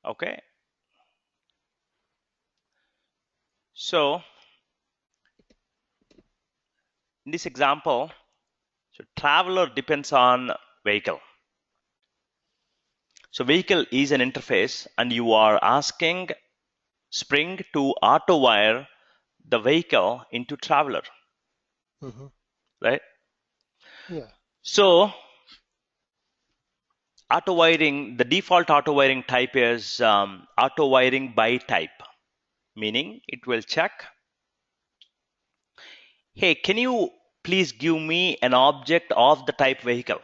Okay. So in this example, so traveler depends on vehicle. So vehicle is an interface, and you are asking Spring to auto wire the vehicle into traveler, Mm-hmm. right? Yeah. So auto wiring, the default auto wiring type is auto wiring by type, meaning it will check, hey, can you please give me an object of the type vehicle?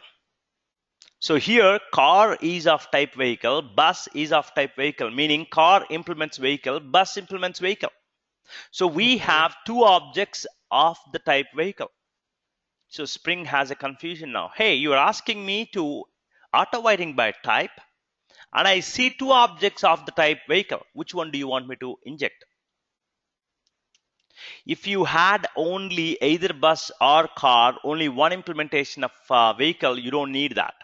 So here car is of type vehicle, bus is of type vehicle, meaning car implements vehicle, bus implements vehicle. So we Okay. have two objects of the type vehicle. So Spring has a confusion now. Hey, you are asking me to auto wiring by type, and I see two objects of the type vehicle. Which one do you want me to inject? If you had only either bus or car, only one implementation of vehicle, you don't need that.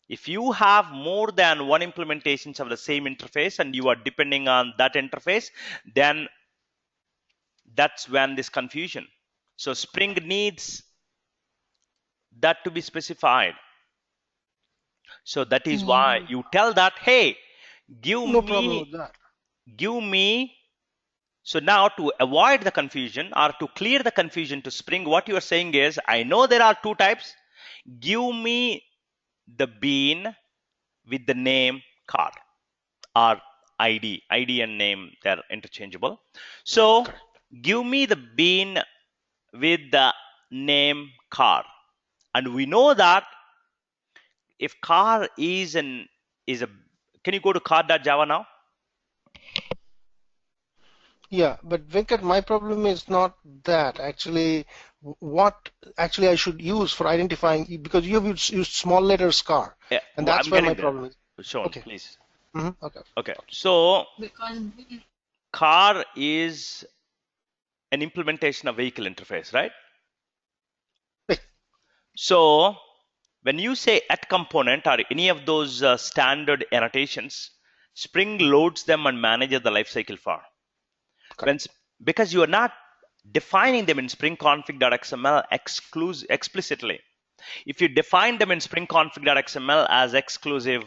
If you have more than one implementations of the same interface and you are depending on that interface, then that's when this confusion. So Spring needs that to be specified. So that is why Mm, you tell that, hey, give no problem with me, that. give me. So now to avoid the confusion or to clear the confusion to Spring, what you are saying is, I know there are two types. Give me the bean with the name card or ID. ID and name, they're interchangeable. So Correct. give me the bean with the name car. And we know that if car is a, can you go to car.java now? Yeah, but Venkat, my problem is not that. Actually, what actually I should use for identifying, because you have used small letters car, Yeah, and I'm that's where my getting there. problem is. Sean, Okay. please. Okay. Okay. So car is an implementation of vehicle interface, right? Wait. So when you say at component or any of those standard annotations, Spring Mhm. loads them and manages the lifecycle for. When, Correct. because you are not defining them in Spring config.xml explicitly. If you define them in Spring config.xml as exclusive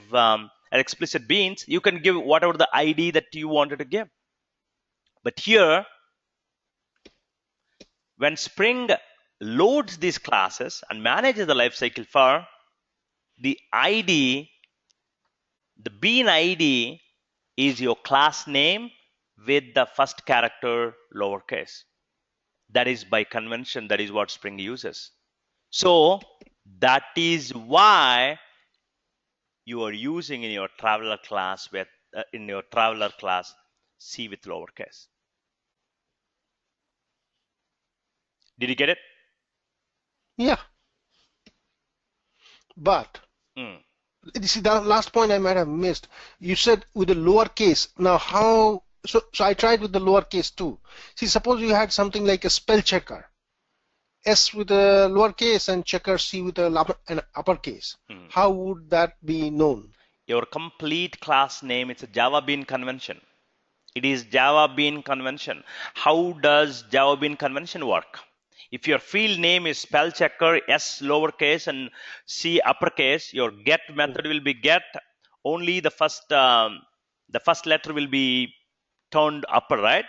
explicit beans, you can give whatever the ID that you wanted to give. But here, when Spring loads these classes and manages the lifecycle for the ID, the bean ID is your class name with the first character lowercase. That is by convention, that is what Spring uses. So that is why you are using in your traveler class with in your traveler class C with lowercase. Did you get it? Yeah, but Mm. you see that last point I might have missed. You said with the lowercase. Now, how? So I tried with the lowercase too. See, suppose you had something like a spell checker, S with a lowercase and checker C with an uppercase. Mm. How would that be known? Your complete class name, it's a Java Bean convention. It is Java Bean convention. How does Java Bean convention work? If your field name is spell checker, S lowercase and C uppercase, your get method will be get. Only the first letter will be turned upper, right?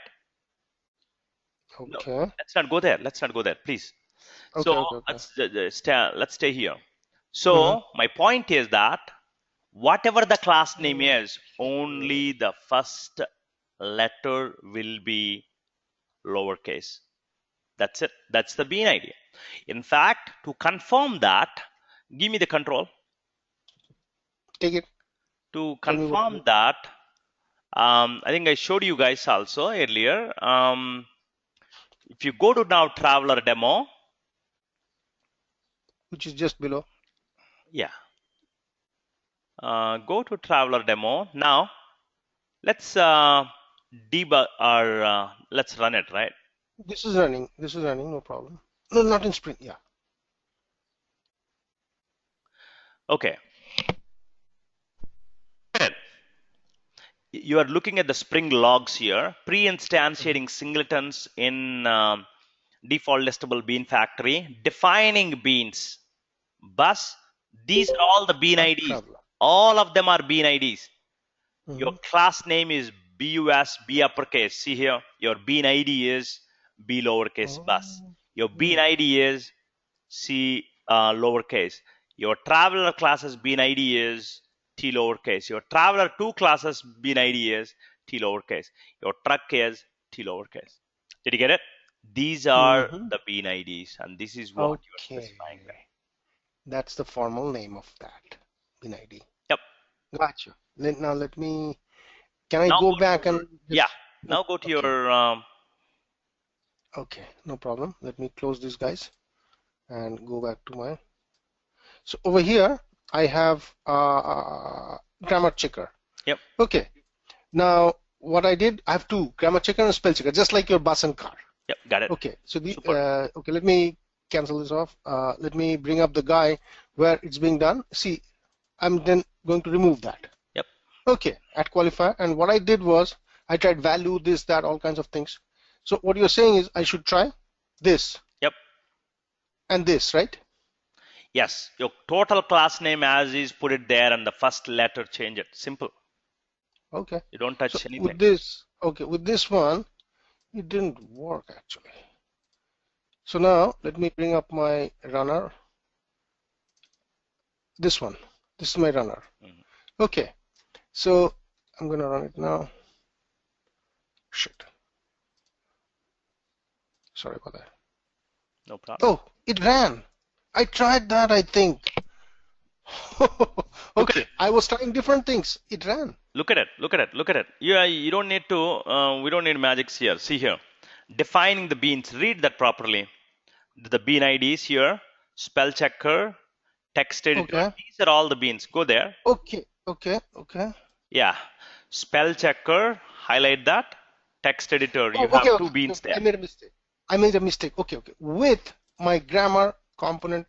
No, Okay. let's not go there. Let's not go there, please. Okay. So Okay. Okay. let's stay here. Mm-hmm. So my point is that whatever the class name is, only the first letter will be lowercase. That's it. That's the bean idea. In fact, to confirm that, give me the control. Take it. To Tell me what to confirm do. that, I think I showed you guys also earlier. If you go to now Traveler demo, Which is just below. yeah, go to Traveler demo. Now, let's debug or let's run it, right? This is running. This is running. No problem. No, not in Sprint. Yeah. Okay. you are looking at the Spring logs here, pre-instantiating singletons in default listable bean factory, defining beans, bus. These are all the bean Not IDs. problem. All of them are bean IDs. Your Mm-hmm. class name is BUS, B uppercase. See here, your bean ID is B lowercase bus. Your bean Oh. ID is C lowercase. Your traveler classes bean ID is T lowercase. Your traveler 2 classes bean ID is T lowercase. Your truck is T lowercase. Did you get it? These are Mm-hmm. the bean IDs, and this is what you are Okay. specifying there. That's the formal name of that bin ID. Yep. Gotcha. Now let me. Can I Now go go to back your, and yeah. just? Now go to Okay. your Okay. No problem. Let me close these guys and go back to my. So over here I have grammar checker. yep. Okay. Now what I did, I have two, grammar checker and spell checker, just like your bus and car. Yep. Got it. Okay. So the Super. okay. Let me cancel this off. Let me bring up the guy where it's being done. See, I'm then going to remove that. Yep. Okay, at qualifier. And what I did was I tried value, this, that, all kinds of things. So what you're saying is I should try this Yep. and this, right? Yes. Your total class name as is, put it there, and the first letter change it. Simple. Okay. You don't So touch anything. with this, okay, with this one, it didn't work actually. So now let me bring up my runner. This one. This is my runner. Mhm. Okay. So I'm gonna run it now. Shit. Sorry about that. No problem. Oh, it ran. I tried that, I think. Look at Okay, it. I was trying different things. It ran. Look at it. Look at it. Look at it. You don't need to. We don't need magics here. See here. Defining the beans. Read that properly. The bean IDs here. Spell checker. Text editor. Okay, These are all the beans. Go there. okay, okay, okay. Yeah. Spell checker. Highlight that. Text editor. Oh, You have okay, two okay, okay. beans Okay. I there. made a mistake. I made a mistake. Okay, okay. With my grammar component,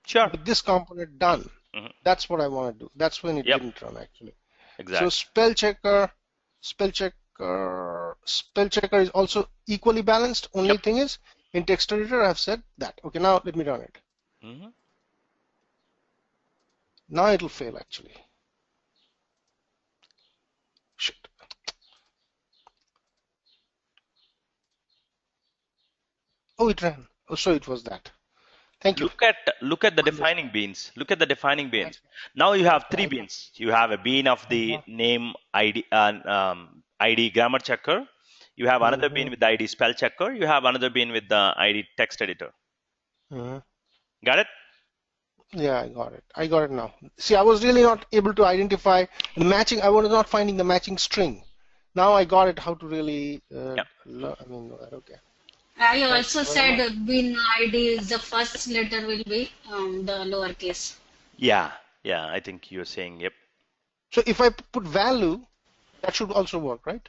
Sure. with this component done, Mhm. that's what I want to do. That's when it Yep. didn't run actually. So Exactly. spell checker is also equally balanced. Only Yep. thing is, in text editor, I've said that. Okay, now let me run it. Mhm. Now it'll fail actually. Shit. Oh, it ran. Oh, so it was that. Thank you. Look at the Understood. defining beans. Look at the defining beans. That's Now you have okay. three beans. You have a bean of the name ID ID grammar checker. You have another bean with the ID spell checker. You have another bean with the ID text editor. Mhm. Got it? Yeah, I got it. I got it now. See, I was really not able to identify the matching. I was not finding the matching string. Now I got it. How to really? Yeah. I mean, okay. I Thank also you very much. said bin ID is the first letter will be the lowercase. Yeah. Yeah. I think you're saying yep. So if I put value, that should also work, right?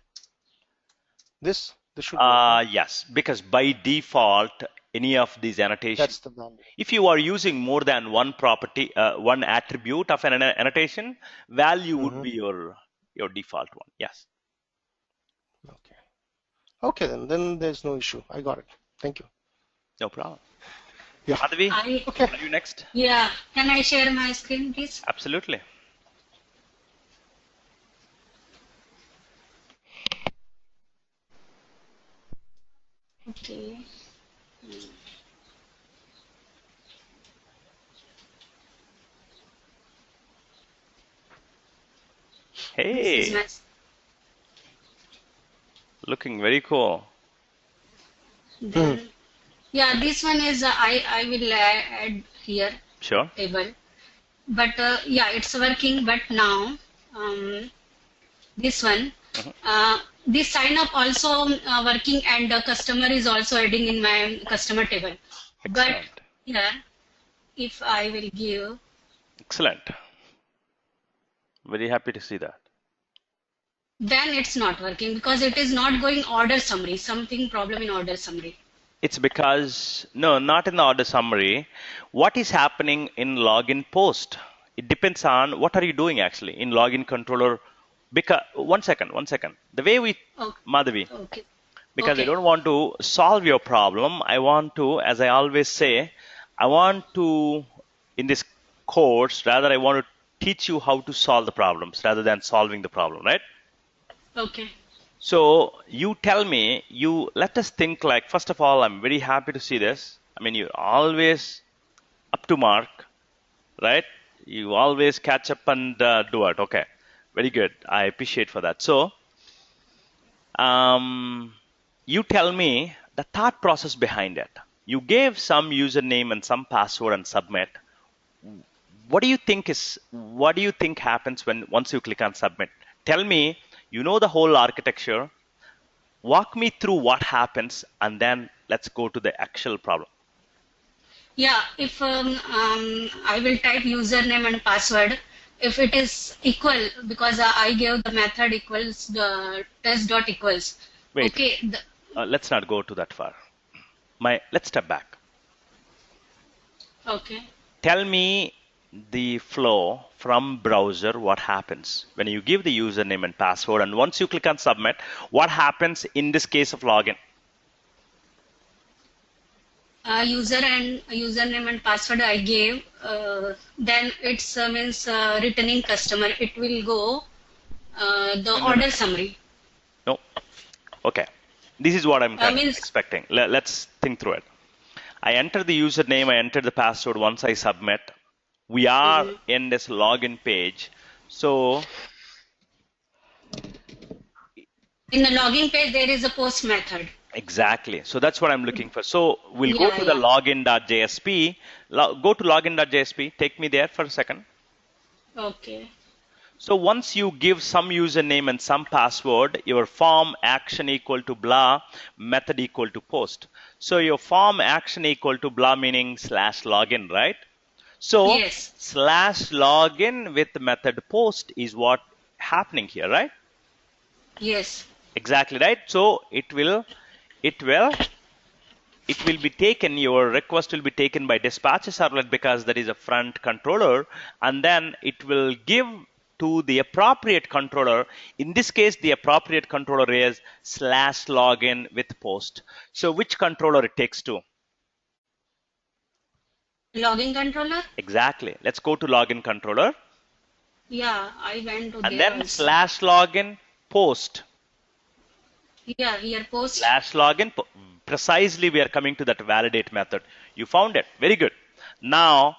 This should work, right? Yes, because by default, any of these annotations, That's the value. if you are using more than one property, one attribute of an annotation, value would be your default one. Yes. Okay. Okay, then there's no issue. I got it. Thank you. No problem. Yeah. Madhavi, I Okay. are you next? Yeah. Can I share my screen, please? Absolutely. Okay. This is Hey, my. looking very cool. Then yeah, this one is I will add here Sure. table. But yeah, it's working. But now this one, Mhm. this sign up also working, and the customer is also adding in my customer table. But Excellent. here, if I will give, Excellent. Very happy to see that. then it's not working because it is not going order summary. Something problem in order summary. It's because, no, not in the order summary. What is happening in login post? It depends on what are you doing actually in login controller. Because one second. The way we, Okay. Madhavi, Okay. because I Okay. don't want to solve your problem. I want to, as I always say, I want to, in this course, rather, I want to teach you how to solve the problems rather than solving the problem, right? Okay. So you tell me, you let us think like, first of all, I'm very happy to see this. I mean, you're always up to mark, right? You always catch up and do it. Okay, very good. I appreciate for that. So, you tell me the thought process behind it. You gave some username and some password and submit. What do you think happens when once you click on submit? Tell me, you know the whole architecture. Walk me through what happens and then let's go to the actual problem. Yeah, if I will type username and password, if it is equal, because I gave the method equals the test dot equals. Wait, Okay. let's not go to that far. Let's step back. Okay. Tell me the flow from browser, what happens when you give the username and password, and once you click on submit, what happens in this case of login? Username and password I gave, then it's means returning customer. It will go the No, no, no. order summary. No. Okay. This is what I'm kind of Means expecting. Let's think through it. I enter the username, I enter the password. Once I submit, we are in this login page. So in the login page there is a post method. exactly. So that's what I'm looking for. So we'll go Yeah, to the yeah. login.jsp. Go to login.jsp. Take me there for a second. Okay. So once you give some username and some password, your form action equal to blah, method equal to post. So your form action equal to blah meaning slash login, right? So Yes. slash login with method post is what happening here, right? Yes. Exactly right. So it will be taken, your request will be taken by dispatcher servlet because there is a front controller, and then it will give to the appropriate controller. In this case, the appropriate controller is slash login with post. So which controller it takes to? Login controller? Exactly. Let's go to login controller. Yeah, I went to And there then also. slash login post. Yeah, here post. Slash login. Precisely, we are coming to that validate method. You found it. Very good. Now,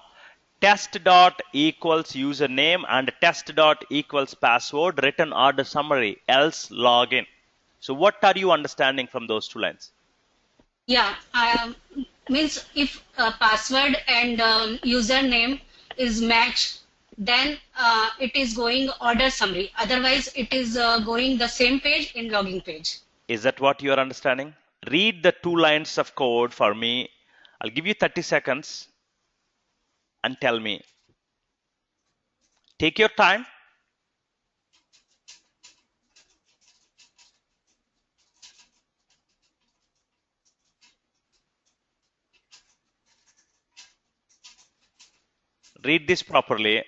test dot equals username and test dot equals password, return order summary, else login. So what are you understanding from those two lines? Yeah, means if password and username is matched, then it is going order summary. Otherwise, it is going the same page in login page. Is that what you are understanding? Read the 2 lines of code for me. I'll give you 30 seconds and tell me. Take your time. Read this properly.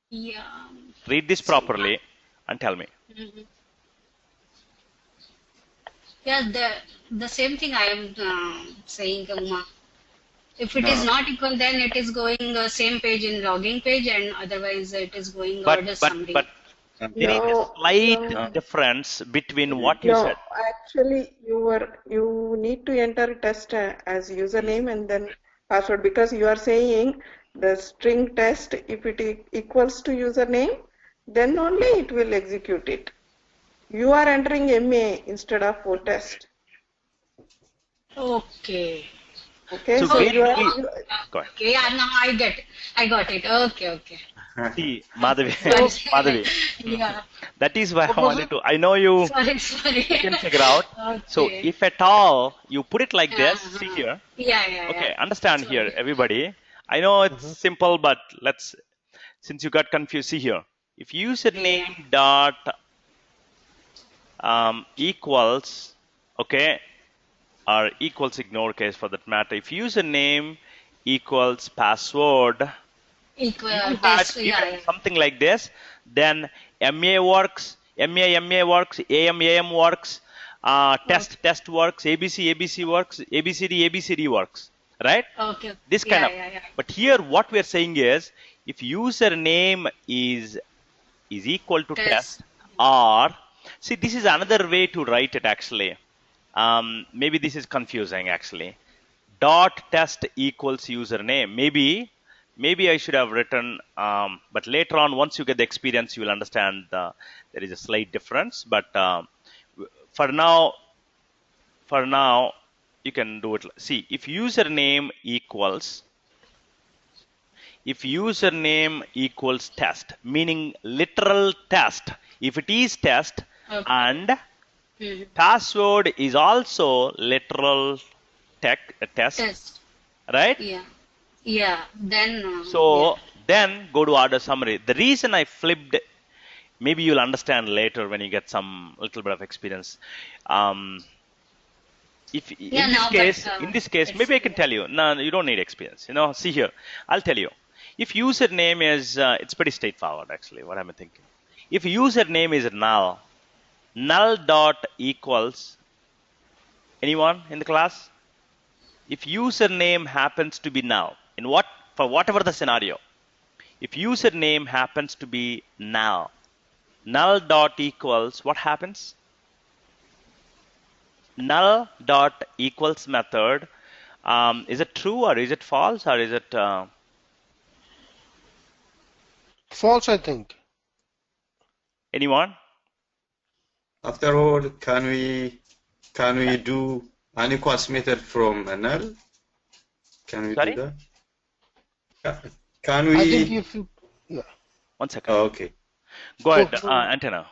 Yeah. Read this So, properly and tell me. mhm. Yeah, the same thing I am saying, Uma. If it is not equal, then it is going same page in logging page, and otherwise it is going But order but summary. but there is a No, slight no, difference between what you said. no. Actually, you need to enter test as username and then password because you are saying the string test if it equals to username, then only it will execute it. You are entering MA instead of O test. Okay. Okay, So so Okay. where do we you go ahead. Okay. Yeah, now I get it. I got it. Okay. Okay. See, Madhavi, Sorry. Madhavi, Yeah. that is why I Suppose wanted to. I know you Sorry. can figure out. So Okay. if at all you put it like this, see Uh-huh. here. Yeah. Okay, understand here, Sorry. everybody. I know it's simple, but since you got confused, see here. If Yeah. username dot equals, okay, or equals ignore case for that matter. If username equals password, Equal you had test. given Yeah. something like this, then MA works, MA works, AM works, test works, ABC works, ABCD works, right? Okay. This kind Yeah, of. yeah, yeah. But here, what we are saying is, if username is equal to Test. test, or see, this is another way to write it actually. Maybe this is confusing actually. Dot test equals username. Maybe I should have written, but later on, once you get the experience, you will understand there is a slight difference. But for now, you can do it. See, if username equals test, meaning literal test, if it is test, Okay. and Mhm. password is also literal test, Test. right? Yeah. Yeah. Then, So then go to order summary. The reason I flipped, maybe you'll understand later when you get some little bit of experience. If yeah, now, in this case, it's maybe I can clear. tell you. No, you don't need experience. See here, I'll tell you. If username is, it's pretty straightforward actually. What am I thinking? If username is null dot equals, anyone in the class? If username happens to be null, for whatever the scenario, if username happens to be null dot equals, what happens? Null dot equals method, is it true or is it false or is it False, I think. anyone? After all, can we do an equals method from a null? Can we Sorry? do that? Can I think we? if you, yeah. One second. Oh, okay. Go ahead, Go. Antenna.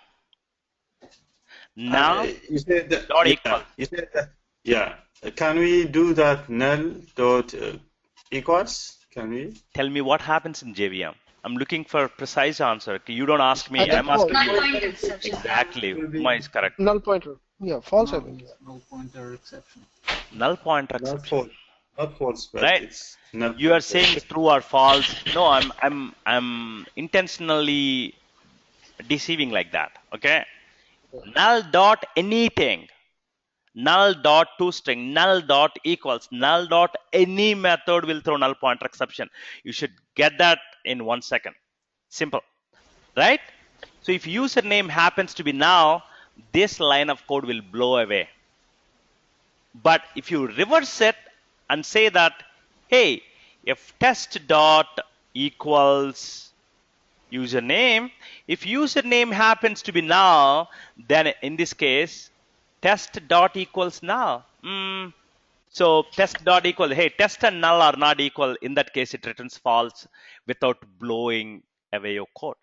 Null You said that, dot yeah. equals. You said that. Yeah. Can we do that null dot equals? Can we? Tell me what happens in JVM. I'm looking for a precise answer. You don't ask I me. think I'm asking false. Null you. point exception. Exactly. Uma is correct. Null pointer. Yeah, false, I think. Yeah. Null pointer exception. Null pointer Not exception. false. Not false, but Right. it's null. You are saying it's true or false. No, I'm intentionally deceiving like that. Okay. Null dot anything. Null dot toString, null dot equals, null dot any method will throw null pointer exception. You should get that in 1 second. Simple, right? So if username happens to be null, this line of code will blow away. But if you reverse it and say that, hey, if test dot equals username, if username happens to be null, then in this case, test dot equals null. So test dot equal, hey, test and null are not equal. In that case, it returns false without blowing away your code.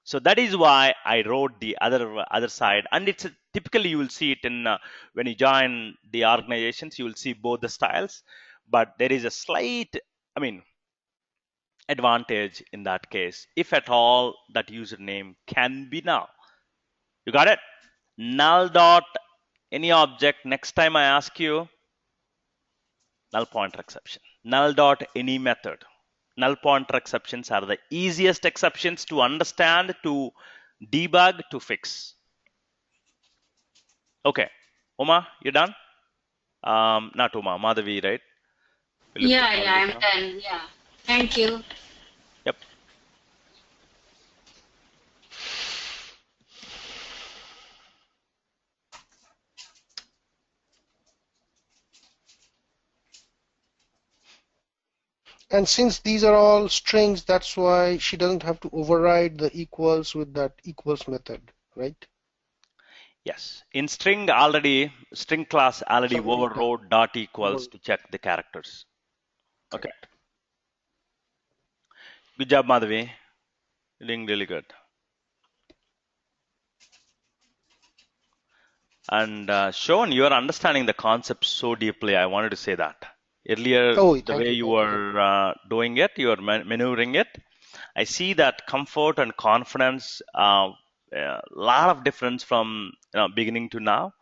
So that is why I wrote the other side, and it's typically you will see it in when you join the organizations, you will see both the styles, but there is a slight, advantage in that case, if at all that username can be null. You got it? Null dot any object. Next time I ask you, null pointer exception. Null dot any method. Null pointer exceptions are the easiest exceptions to understand, to debug, to fix. Okay. Uma, you done? Not Uma, Madhavi, right? Yeah, I'm done. Yeah. Thank you. Yep. And since these are all strings, that's why she doesn't have to override the equals with that equals method, right? Yes. In string class already overrode dot equals to check the characters. Okay. Good job, Madhavi. You're doing really good. And Sean, you are understanding the concept so deeply. I wanted to say that. Earlier, the way you were doing it, you were maneuvering it. I see that comfort and confidence, a lot of difference from beginning to now.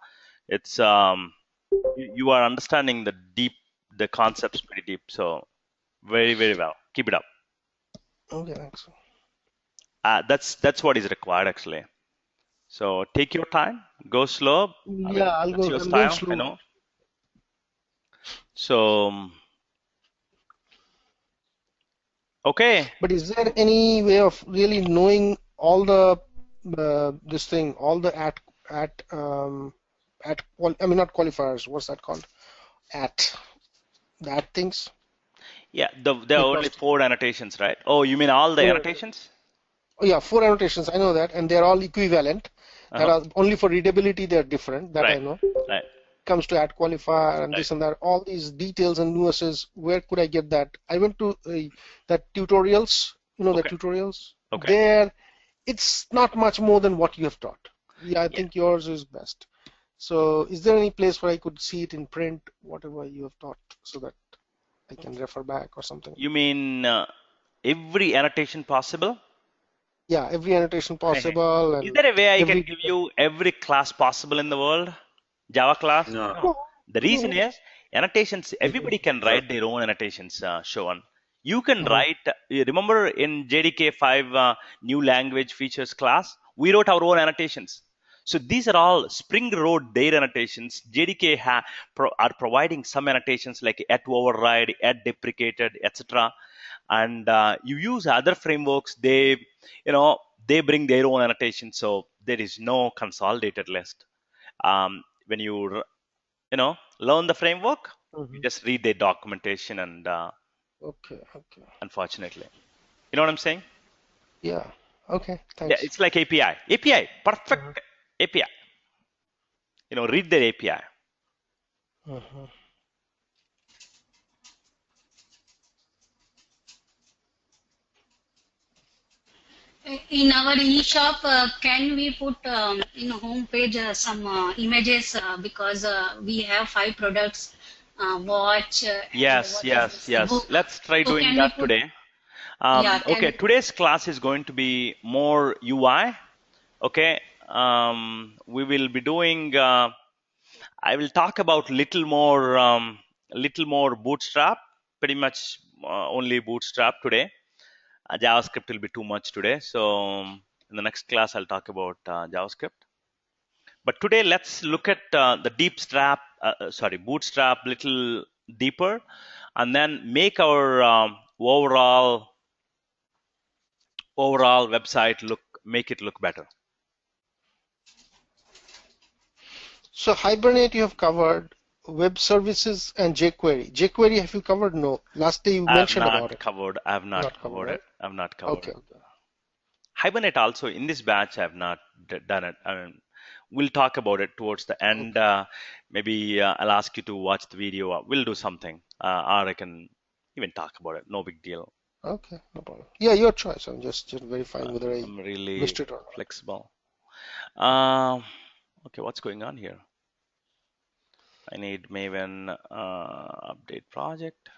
It's you are understanding the concepts pretty deep. So very, very well. Keep it up. Okay, thanks. That's what is required actually. So take your time, go slow. I Yeah, mean, that's your I'm going style, I slow. know. So okay, But is there any way of really knowing all the this thing, all the at I mean not qualifiers, what's that called? At that things yeah, there are only because 4 annotations, right? Oh, you mean all the no, annotations? oh yeah, four annotations. I know that, and they're all equivalent. That Uh-huh. are only for readability. They're different. That I Right, know. right, Comes to at qualifier and right. this and that. All these details and nuances. Where could I get that? I went to that tutorials. You know the Okay, tutorials. okay. There, it's not much more than what you have taught. Yeah, I Yeah. think yours is best. So, is there any place where I could see it in print, whatever you have taught, so that I can refer back or something? You mean every annotation possible? Yeah, every annotation possible Is and there a way I can every. give you every class possible in the world? Java class? No. No. No, The reason no. is annotations, Mhm, everybody can Uh, write their own annotations, Showan. You can mhm. write, you remember in JDK 5 new language features class, we wrote our own annotations. So these are all Spring wrote their annotations. JDK are providing some annotations like at override, at deprecated, etc. And you use other frameworks, you know, they bring their own annotations. So there is no consolidated list. When you learn the framework, you Mhm. just read their documentation and Okay, okay. unfortunately, you know what I'm saying? Yeah. Okay, Yeah, thanks. it's like API, Mhm, perfect API. Read their API. mhm. In our e-shop, can we put in home page some images because we have 5 products, watch and Yes, what is yes, this yes. book. Let's try So doing can we that put? today. Yeah, Okay, can. today's class is going to be more UI. Okay, we will be doing. I will talk about little more Bootstrap. Pretty much only Bootstrap today. JavaScript will be too much today. So in the next class, I'll talk about JavaScript. But today, let's look at the Bootstrap little deeper, and then make our overall website make it look better. So Hibernate you have covered, web services and jQuery. jQuery have you covered? No. Last day you I have mentioned not about it. covered. I have not Not covered, covered it. right? I have not covered Okay, it. okay. Hibernate also in this batch. I have not done it. I mean, we'll talk about it towards the end. Okay. Maybe I'll ask you to watch the video. We'll do something, or I can even talk about it. No big deal. Okay, no problem. Yeah, your choice. I'm just verifying whether I I'm really missed it or not. flexible. Um, okay, what's going on here? I need Maven update project.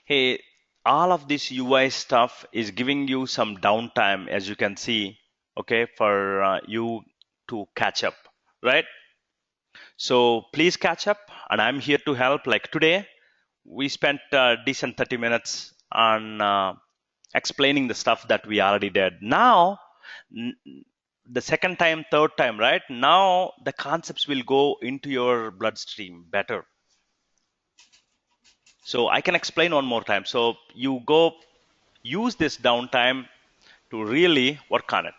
Hey, all of this UI stuff is giving you some downtime, as you can see, okay, for you to catch up, right? So please catch up, and I'm here to help. Like today, we spent a decent 30 minutes on explaining the stuff that we already did. Now, n- the second time, third time, right? Now the concepts will go into your bloodstream better. So I can explain one more time. So you go use this downtime to really work on it.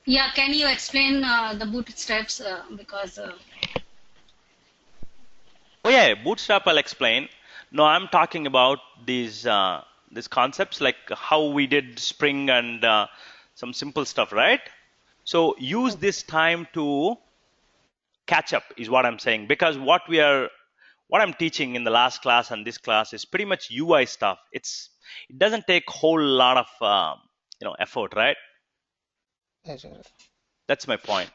Yeah, can you explain the bootstraps because Oh yeah, Bootstrap I'll explain. No, I'm talking about these concepts like how we did Spring and some simple stuff, right? So use this time to catch up is what I'm saying, because what I'm teaching in the last class and this class is pretty much UI stuff. It doesn't take whole lot of effort, right? Yes, yes, yes. That's my point.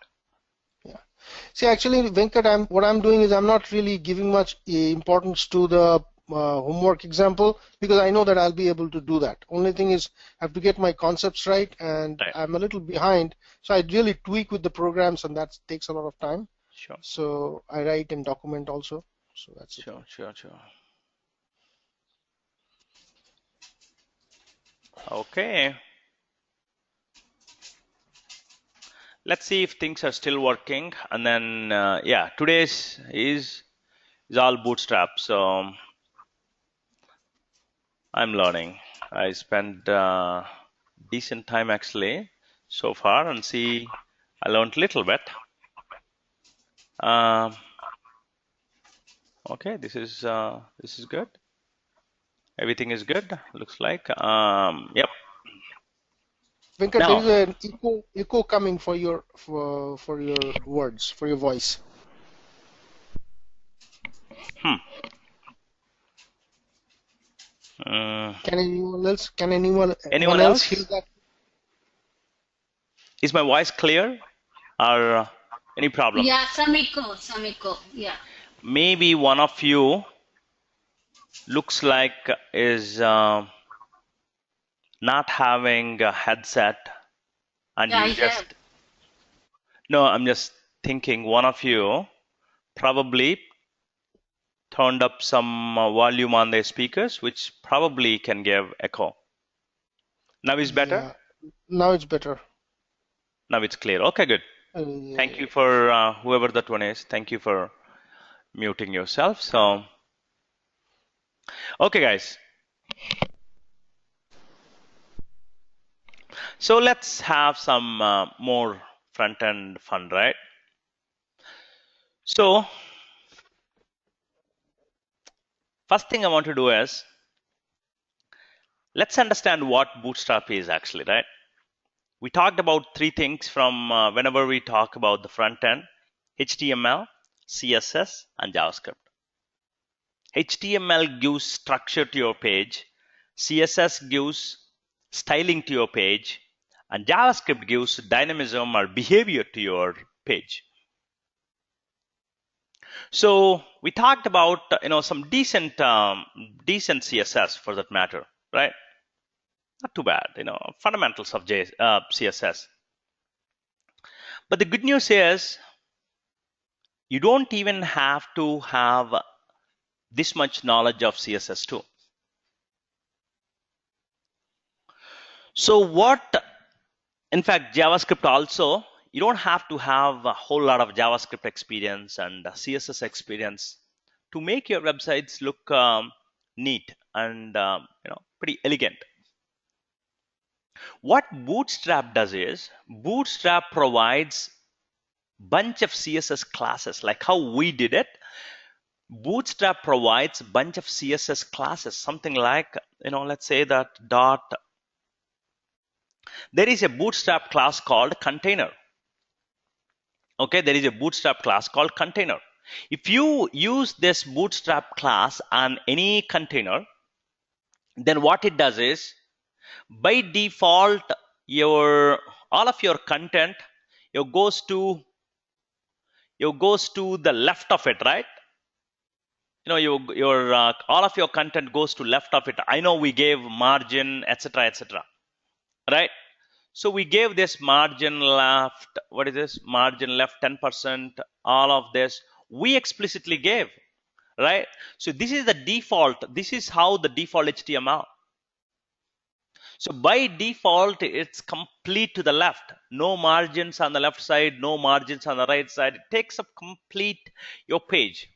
Yeah. See, actually, Venkat, what I'm doing is I'm not really giving much importance to the homework example because I know that I'll be able to do that. Only thing is I have to get my concepts right, and Right. I'm a little behind. So I really tweak with the programs, and that takes a lot of time. Sure. So I write and document also. So that's the thing. Sure. Sure. Sure. Okay. Let's see if things are still working. And then, yeah, today's is all Bootstrap. So I'm learning. I spent decent time actually so far, and see, I learned a little bit. Um, okay, this is good. Everything is good. Looks like. Yep. Venkat, there is Now, an echo coming for your words, for your voice. hmm. Can anyone Anyone else hear else? that? Is my voice clear, or any problem? Yeah, some echo, some echo. Yeah. Maybe one of you looks like is not having a headset, and Yeah, I you have. just, no, I'm just thinking one of you probably turned up some volume on their speakers, which probably can give echo. Now is better. Yeah, now it's better. Now it's clear. Okay, good. Thank you for whoever that one is. Thank you for muting yourself. So, okay, guys. So let's have some more front end fun, right? So first thing I want to do is let's understand what Bootstrap is actually, right? We talked about three things from whenever we talk about the front end: HTML, CSS, and JavaScript. HTML gives structure to your page, CSS gives styling to your page, and JavaScript gives dynamism or behavior to your page. So we talked about some decent CSS for that matter, right? Not too bad, fundamentals of CSS. But the good news is you don't even have to have this much knowledge of CSS too. So in fact, JavaScript also, you don't have to have a whole lot of JavaScript experience and CSS experience to make your websites look neat and pretty elegant. What Bootstrap does is Bootstrap provides bunch of CSS classes, like how we did it. Bootstrap provides bunch of CSS classes, something like, let's say that there is a Bootstrap class called container. Okay, there is a Bootstrap class called container. If you use this Bootstrap class on any container, then what it does is, by default, all of your content goes to the left of it, right? Your all of your content goes to left of it. I know we gave margin, etc., right? So we gave this margin left. What is this? Margin left 10%. All of this we explicitly gave, right? So this is the default. This is how the default HTML. So by default, it's complete to the left. No margins on the left side, no margins on the right side. It takes up complete your page.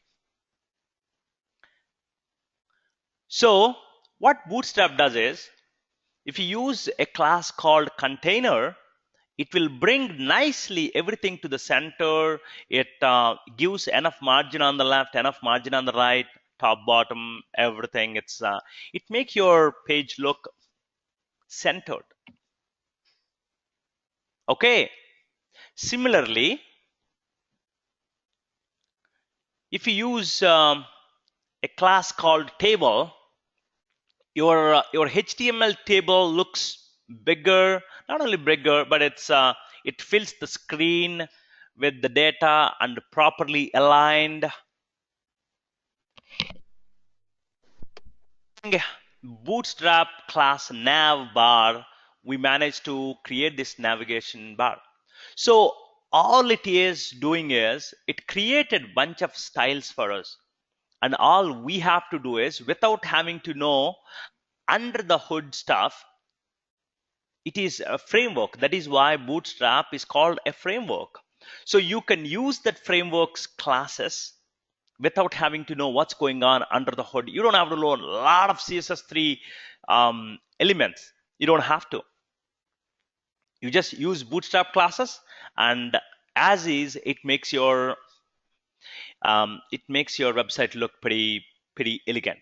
So what Bootstrap does is, if you use a class called container, it will bring nicely everything to the center. It gives enough margin on the left, enough margin on the right, top, bottom, everything. It makes your page look centered. Okay. Similarly, if you use a class called table, your HTML table looks bigger. Not only bigger, but it fills the screen with the data and properly aligned. Bootstrap class nav bar, we managed to create this navigation bar. So all it is doing is it created bunch of styles for us, and all we have to do is, without having to know under the hood stuff, It is a framework. That is why Bootstrap is called a framework. So you can use that framework's classes without having to know what's going on under the hood. You don't have to learn a lot of CSS3 elements. You don't have to. You just use Bootstrap classes, and as is, it makes your website look pretty elegant.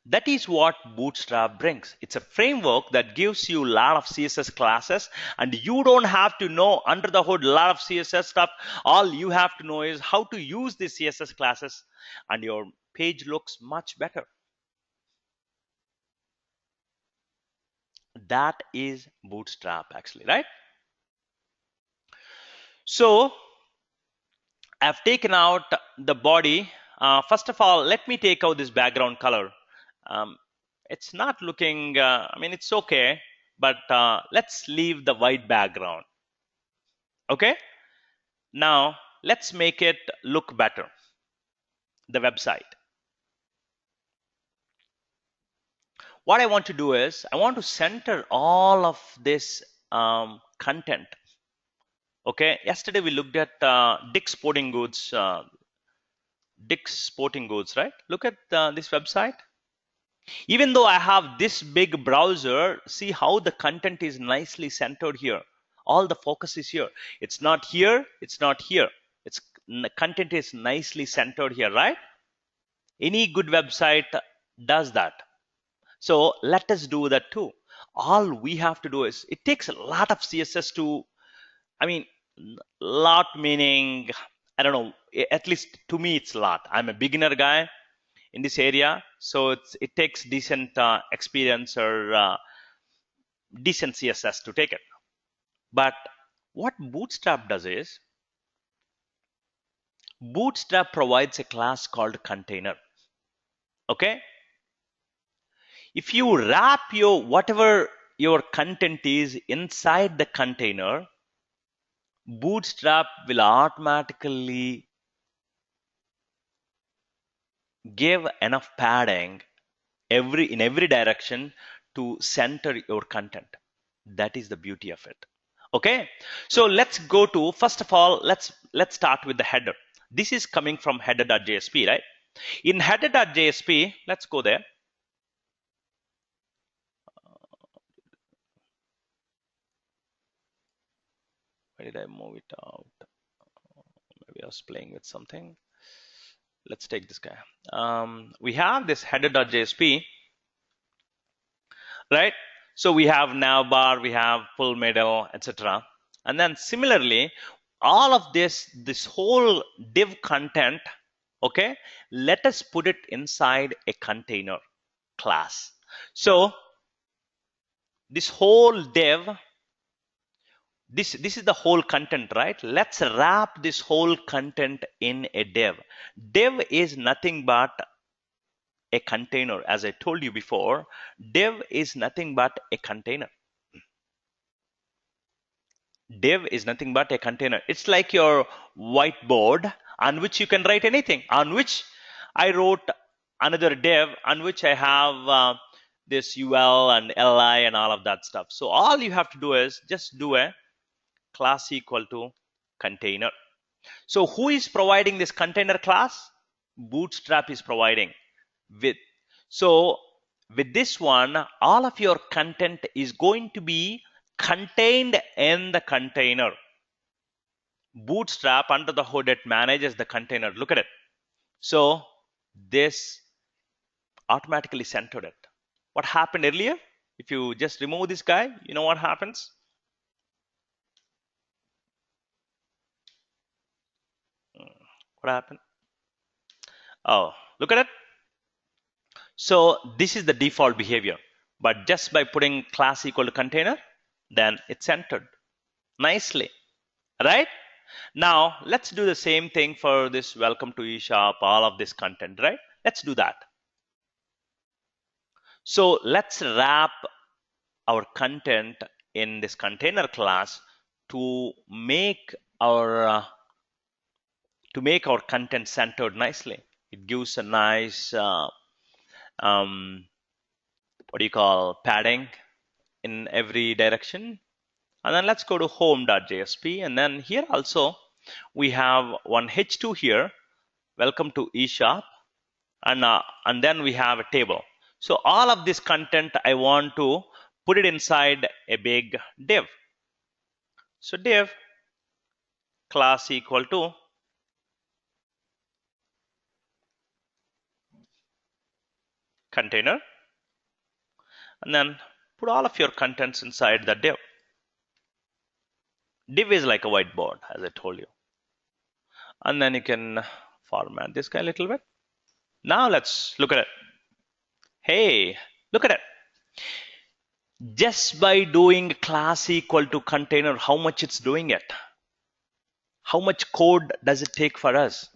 That is what Bootstrap brings. It's a framework that gives you a lot of CSS classes, and you don't have to know under the hood a lot of CSS stuff. All you have to know is how to use these CSS classes, and your page looks much better. That is Bootstrap, actually, right? So I've taken out the body. First of all, let me take out this background color. It's not looking, I mean, it's okay, but let's leave the white background. Okay? Now, let's make it look better, the website. What I want to do is, I want to center all of this content. Okay? Yesterday we looked at Dick's Sporting Goods, right? Look at this website. Even though I have this big browser, see how the content is nicely centered here. All the focus is here. It's not here. It's not here. It's the content is nicely centered here, right? Any good website does that. So let us do that too. All we have to do is, it takes a lot of CSS to, I mean, lot meaning, I don't know, at least to me it's a lot. I'm a beginner guy in this area, so it takes decent experience or decent CSS to take it. But what Bootstrap does is, Bootstrap provides a class called container. Okay? If you wrap your whatever your content is inside the container, Bootstrap will automatically give enough padding in every direction to center your content. That is the beauty of it. Okay, so let's go to, first of all, let's start with the header. This is coming from header.jsp, right? In header.jsp, let's go there. Where did I move it out? Maybe I was playing with something. Let's take this guy. We have this header.jsp, right? So we have navbar, we have full middle, etc. And then similarly, all of this whole div content, okay, let us put it inside a container class. So this whole div, this is the whole content, right? Let's wrap this whole content in a div. Div is nothing but a container. As I told you before, div is nothing but a container. Div is nothing but a container. It's like your whiteboard on which you can write anything, on which I wrote another div on which I have this UL and LI and all of that stuff. So all you have to do is just do a class equal to container. So who is providing this container class? Bootstrap is providing. So with this one, all of your content is going to be contained in the container. Bootstrap under the hood, it manages the container. Look at it. So this automatically centered it. What happened earlier? If you just remove this guy, you know what happens? What happened? Oh, look at it. So this is the default behavior. But just by putting class equal to container, then it's centered nicely, right? Now let's do the same thing for this welcome to eShop, all of this content, right? Let's do that. So let's wrap our content in this container class to make our content centered nicely. It gives a nice what do you call, padding in every direction. And then let's go to home.jsp. And then here also we have one H2 here. Welcome to eShop. And then we have a table. So all of this content, I want to put it inside a big div. So div class equal to container, and then put all of your contents inside the div. Div is like a whiteboard, as I told you. And then you can format this guy a little bit. Now let's look at it. Hey, look at it. Just by doing class equal to container, how much it's doing it? How much code does it take for us?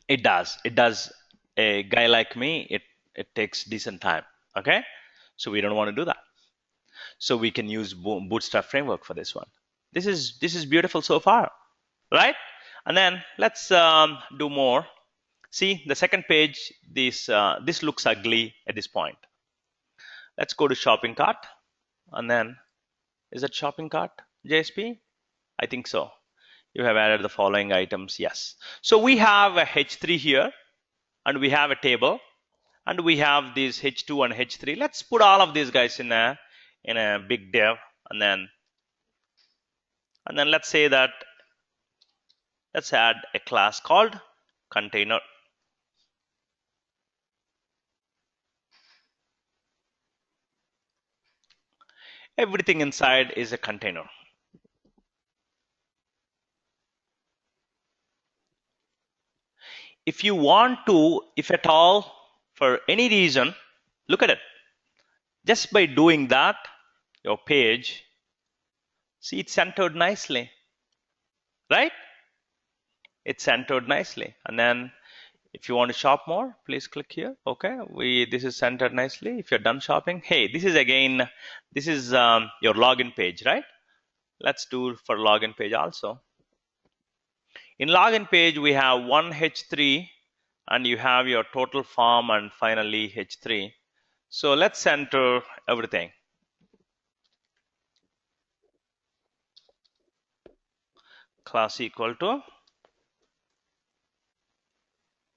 It does. It does. A guy like me, it takes decent time. Okay, so we don't want to do that. So we can use Bootstrap framework for this one. This is beautiful so far, right? And then let's do more. See the second page. This looks ugly at this point. Let's go to shopping cart, and then is it shopping cart JSP? I think so. You have added the following items. Yes. So we have a H3 here, and we have a table, and we have these H2 and H3. Let's put all of these guys in a big div, and then let's say that let's add a class called container. Everything inside is a container. If you want to, if at all, for any reason, look at it. Just by doing that, your page, see, it's centered nicely, right? It's centered nicely. And then if you want to shop more, please click here. Okay, this is centered nicely. If you're done shopping, hey, this is your login page, right? Let's do for login page also. In login page, we have one H3, and you have your total form, and finally H3. So let's center everything. Class equal to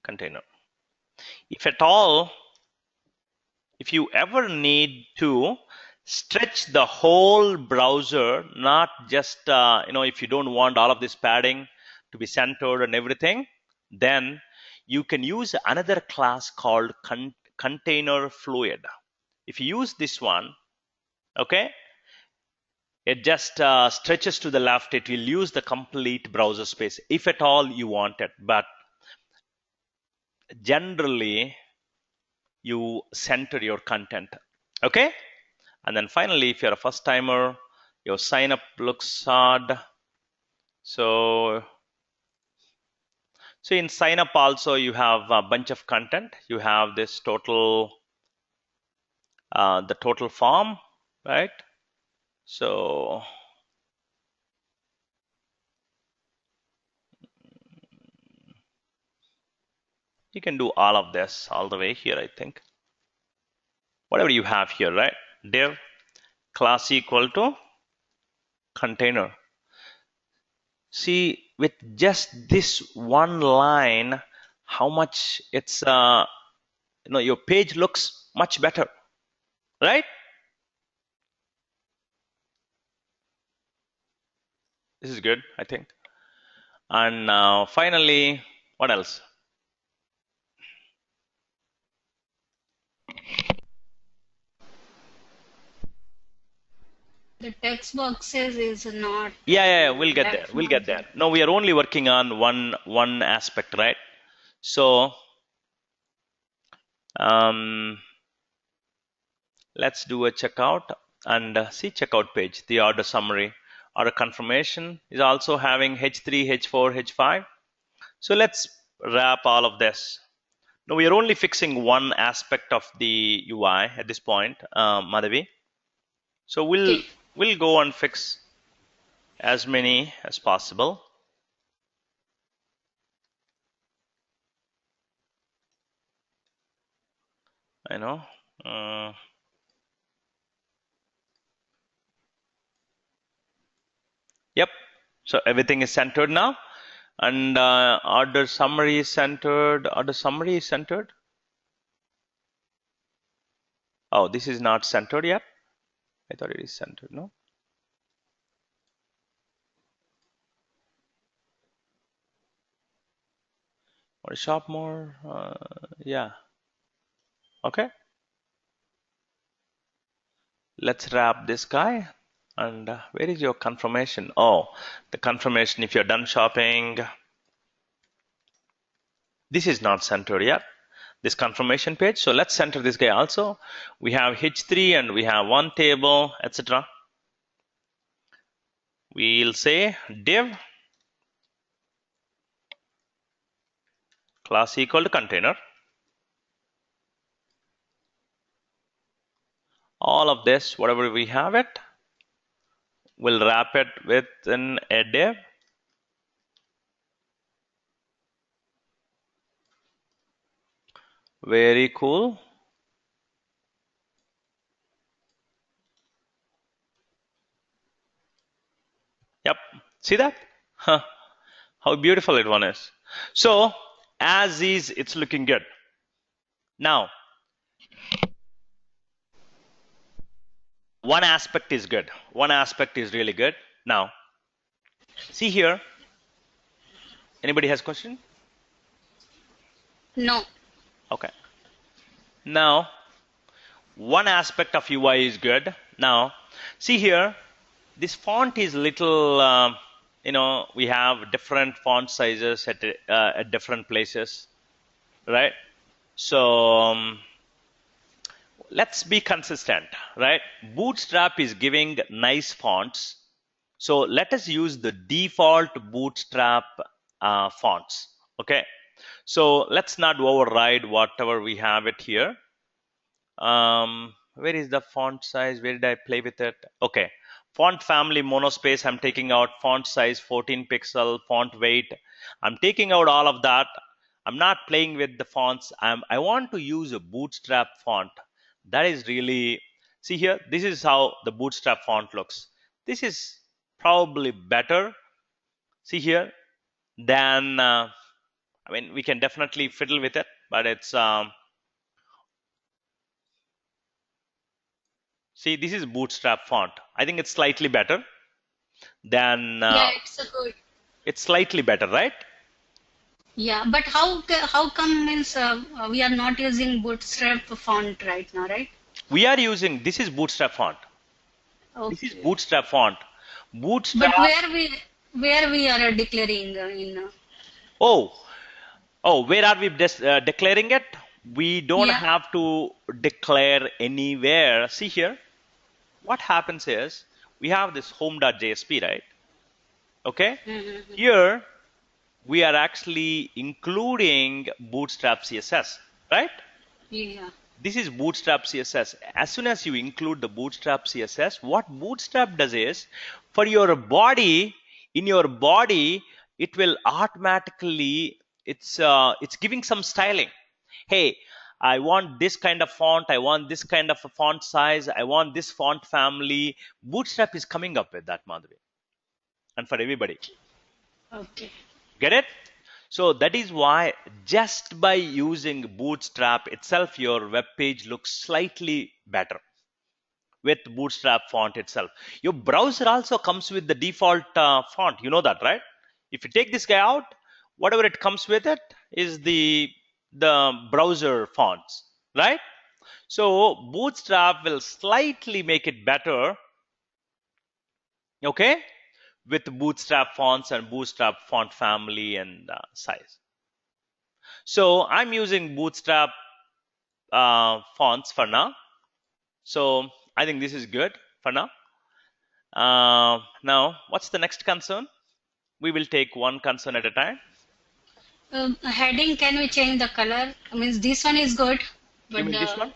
container. If at all, if you ever need to stretch the whole browser, not just if you don't want all of this padding to be centered and everything, then you can use another class called container fluid. If you use this one, okay, it just stretches to the left. It will use the complete browser space if at all you want it, but generally you center your content. Okay, and then finally, if you're a first timer, your sign up looks odd. So in sign up also, you have a bunch of content. You have this total, the total form, right? So you can do all of this all the way here, I think. Whatever you have here, right? Div class equal to container. See, with just this one line, how much it's your page looks much better, right? This is good, I think. And now finally, what else? The text boxes is not. Yeah, we'll get there. We'll get there. No, we are only working on one aspect, right? So let's do a checkout and see checkout page. The order summary, order confirmation is also having H3, H4, H5. So let's wrap all of this. Now we are only fixing one aspect of the UI at this point, Madhavi. So we'll go and fix as many as possible. I know. Yep. So everything is centered now, and order summary is centered. Order summary is centered. Oh, this is not centered yet. I thought it is centered. No. Or shop more. Yeah. Okay. Let's wrap this guy. And where is your confirmation? Oh, the confirmation if you're done shopping. This is not centered yet. This confirmation page. So let's center this guy also. We have H3 and we have one table, etc. We'll say div class equal to container. All of this, whatever we have it, we'll wrap it within a div. Very cool. Yep. See that? Huh. How beautiful it one is. So as is, it's looking good. Now, one aspect is good. One aspect is really good. Now, see here. Anybody has question? No. Okay. Now, one aspect of UI is good. Now, see here. This font is little. We have different font sizes at different places, right? So let's be consistent, right? Bootstrap is giving nice fonts. So let us use the default Bootstrap fonts, okay? So let's not override whatever we have it here. Where is the font size? Where did I play with it? Okay. Font family monospace, I'm taking out font size 14 pixel, font weight. I'm taking out all of that. I'm not playing with the fonts. I want to use a Bootstrap font. That is really, see here, this is how the Bootstrap font looks. This is probably better, see here, than, we can definitely fiddle with it, but it's, see, this is Bootstrap font. I think it's slightly better than, Yeah, it's a good. it's slightly better, right? Yeah, but how come means we are not using Bootstrap font right now, right? We are using, this is Bootstrap font. This is Okay. Bootstrap font. Bootstrap. But where we are declaring in Oh, where are we declaring it? We don't yeah. have to declare anywhere. See here, what happens is we have this home.jsp, right? Okay. Mm-hmm. Here we are actually including Bootstrap CSS, right? Yeah. This is Bootstrap CSS. As soon as you include the Bootstrap CSS, what Bootstrap does is, for your body, in your body, it will automatically, it's giving some styling. Hey, I want this kind of font, I want this kind of a font size, I want this font family. Bootstrap is coming up with that, Madhuri, and for everybody. Okay. Get it? So that is why just by using Bootstrap itself, your web page looks slightly better with Bootstrap font itself. Your browser also comes with the default font. You know that, right? If you take this guy out, whatever it comes with it is the browser fonts, right? So Bootstrap will slightly make it better, okay, with Bootstrap fonts and Bootstrap font family and size. So I'm using Bootstrap fonts for now. So I think this is good for now. Now, what's the next concern? We will take one concern at a time. Heading, can we change the color? I mean, this one is good, You but mean this one?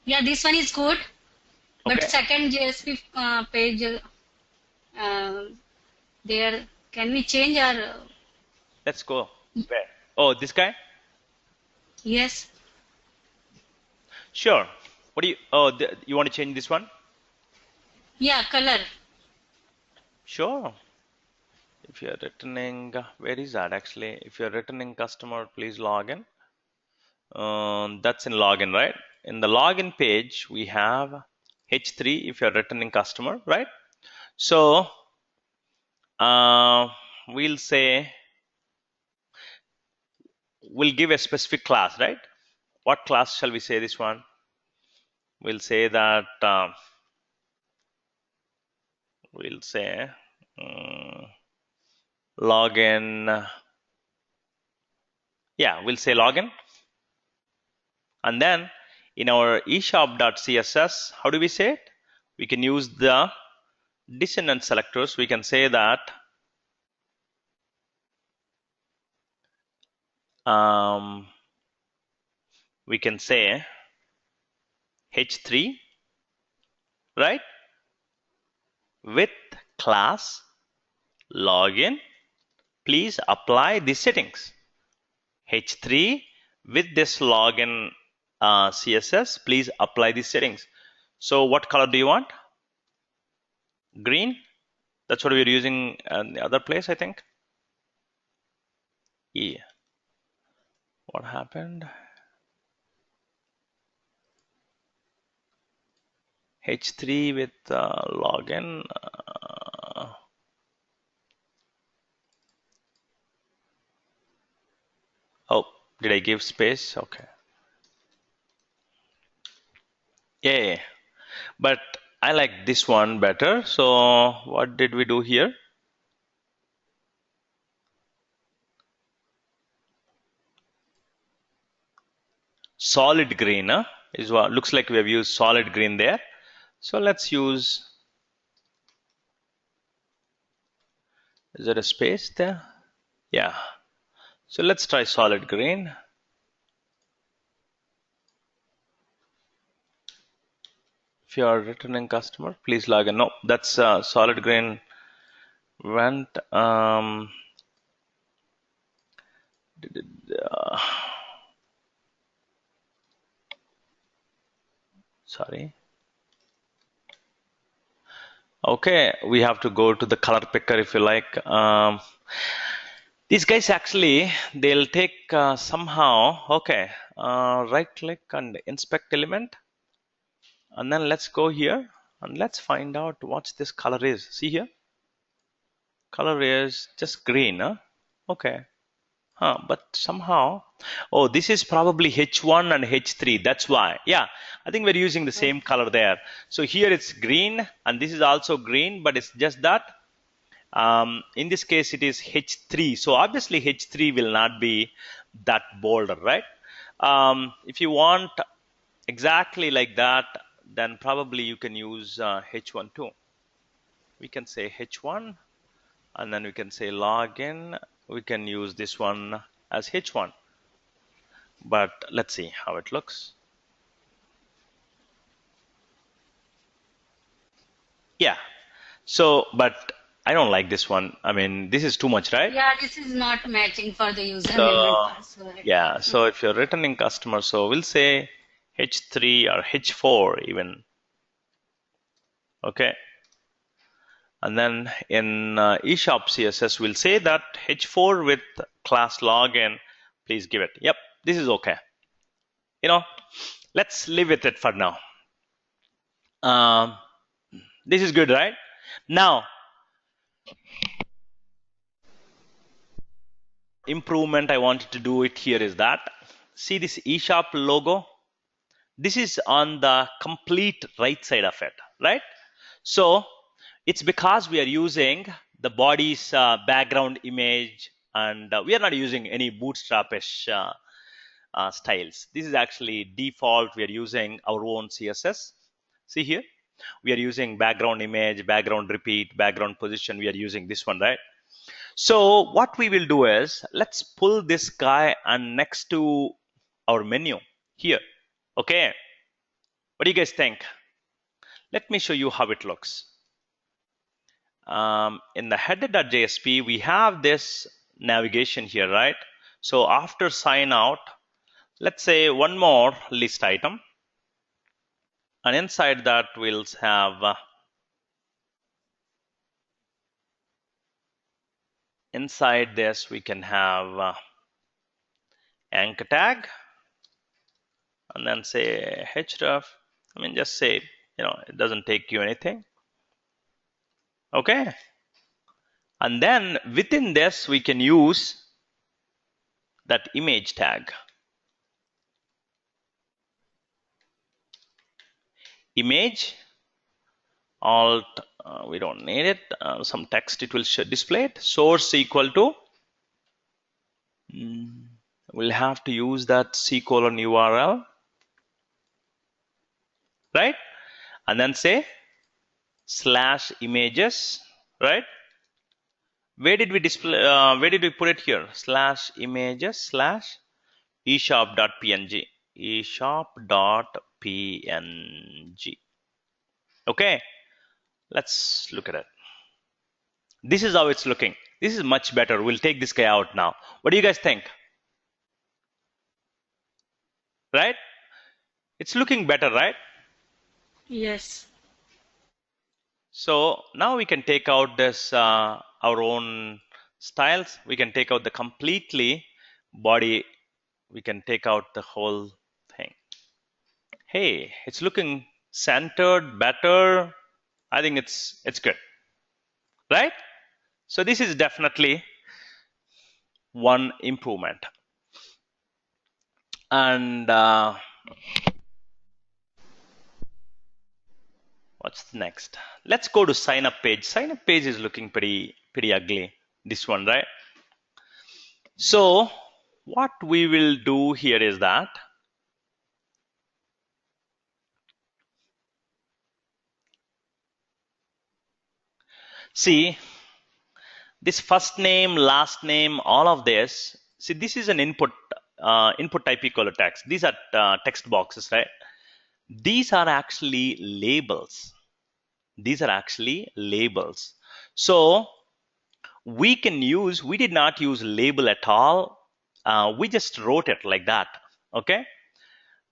yeah, this one is good, but Okay. second JSP page there, can we change our? Let's go. Where? Oh, this guy? Yes. Sure. What do you? Oh, you want to change this one? Yeah, color. Sure. If you're returning, where is that actually? If you're returning customer, please log in. That's in login, right? In the login page, we have H3 if you're returning customer, right? So we'll say we'll give a specific class, right? What class shall we say this one? We'll say that we'll say login. Yeah, we'll say login. And then in our eshop.css, how do we say it? We can use the descendant selectors. We can say that we can say h3, right, with class login. Please apply the settings. h3 with this login css. Please apply the settings. So what color do you want? Green. That's what we're using in the other place, I think. Yeah. What happened? H3 with login. Oh, did I give space? Okay. Yeah. But I like this one better. So what did we do here? Solid green is what looks like we have used solid green there. So let's use, is there a space there? Yeah. So let's try solid green. If you are a returning customer, please log in. No, that's solid green went. Sorry. Okay, we have to go to the color picker if you like. These guys actually, they'll take somehow, okay, right click and inspect element. And then let's go here and let's find out what this color is. See here? Color is just green, huh? Okay. But somehow, oh, this is probably H1 and H3. That's why. Yeah, I think we're using the same color there. So here it's green and this is also green, but it's just that in this case it is H3. So obviously H3 will not be that bolder, right? If you want exactly like that, then probably you can use H1 too. We can say H1 and then we can say login. We can use this one as H1. But let's see how it looks. Yeah. So, but I don't like this one. I mean, this is too much, right? Yeah, this is not matching for the username So, and password. yeah. So if you're returning customer, so we'll say H3 or H4 even. Okay. And then in eShop CSS, we'll say that H4 with class login, please give it. Yep, this is okay. You know, let's live with it for now. This is good, right? Now, improvement I wanted to do it here is that, see this eShop logo? This is on the complete right side of it, right? So it's because we are using the body's background image and we are not using any bootstrapish styles. This is actually default. We are using our own CSS. See here, we are using background image, background repeat, background position. We are using this one, right? So what we will do is let's pull this guy and next to our menu here. Okay. What do you guys think? Let me show you how it looks. In the header.jsp, we have this navigation here, right? So after sign out, let's say one more list item. And inside that we'll have inside this we can have anchor tag, and then say href. I mean, just say, it doesn't take you anything. Okay. And then within this we can use that image tag. Image alt, we don't need it. Some text it will display it. Source equal to, we'll have to use that C:\, URL, right? And then say /images, right? Where did we display? Where did we put it here? /images/ eshop.png. eshop.png. Okay, let's look at it. This is how it's looking. This is much better. We'll take this guy out now. What do you guys think? Right? It's looking better, right? Yes. So now we can take out this our own styles. We can take out the completely body. We can take out the whole thing. Hey, it's looking centered, better. I think it's good, right? So this is definitely one improvement. And what's next? Let's go to sign up page. Sign up page is looking pretty ugly. This one, right? So what we will do here is that see this first name, last name, all of this. See, this is an input type equal to text. These are text boxes, right? These are actually labels. These are actually labels. So we did not use label at all. We just wrote it like that. Okay.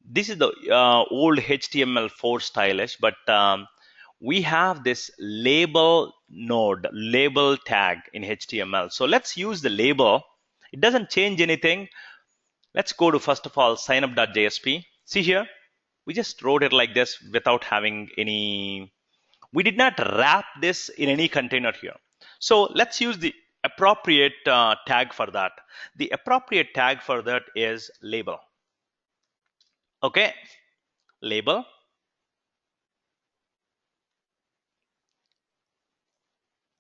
This is the old HTML4 stylish, but we have this label node, label tag in HTML. So let's use the label. It doesn't change anything. Let's go to, first of all, signup.jsp. See here, we just wrote it like this without having any, we did not wrap this in any container here. So let's use the appropriate tag for that. The appropriate tag for that is label. Okay, label.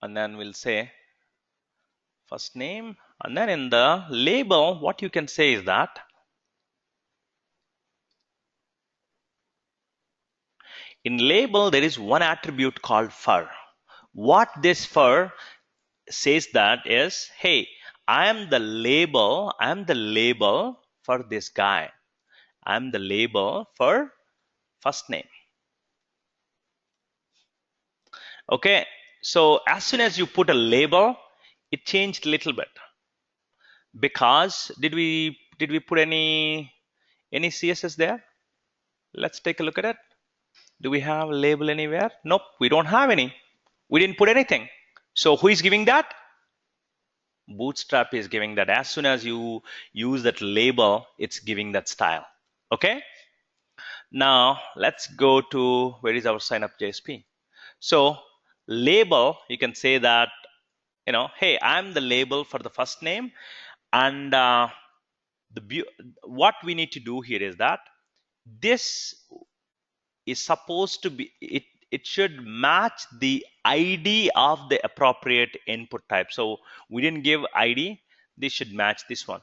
And then we'll say first name. And then in the label, what you can say is that in label, there is one attribute called for. What this for says that is, hey, I am the label for this guy. I'm the label for first name. Okay, so as soon as you put a label, it changed a little bit. Because did we put any CSS there? Let's take a look at it. Do we have a label anywhere? Nope, we don't have any. We didn't put anything. So who is giving that? Bootstrap is giving that. As soon as you use that label, it's giving that style. Okay. Now let's go to, where is our sign up JSP? So label, you can say that, hey, I'm the label for the first name. And what we need to do here is that this is supposed to be, it should match the ID of the appropriate input type. So we didn't give ID. This should match this one.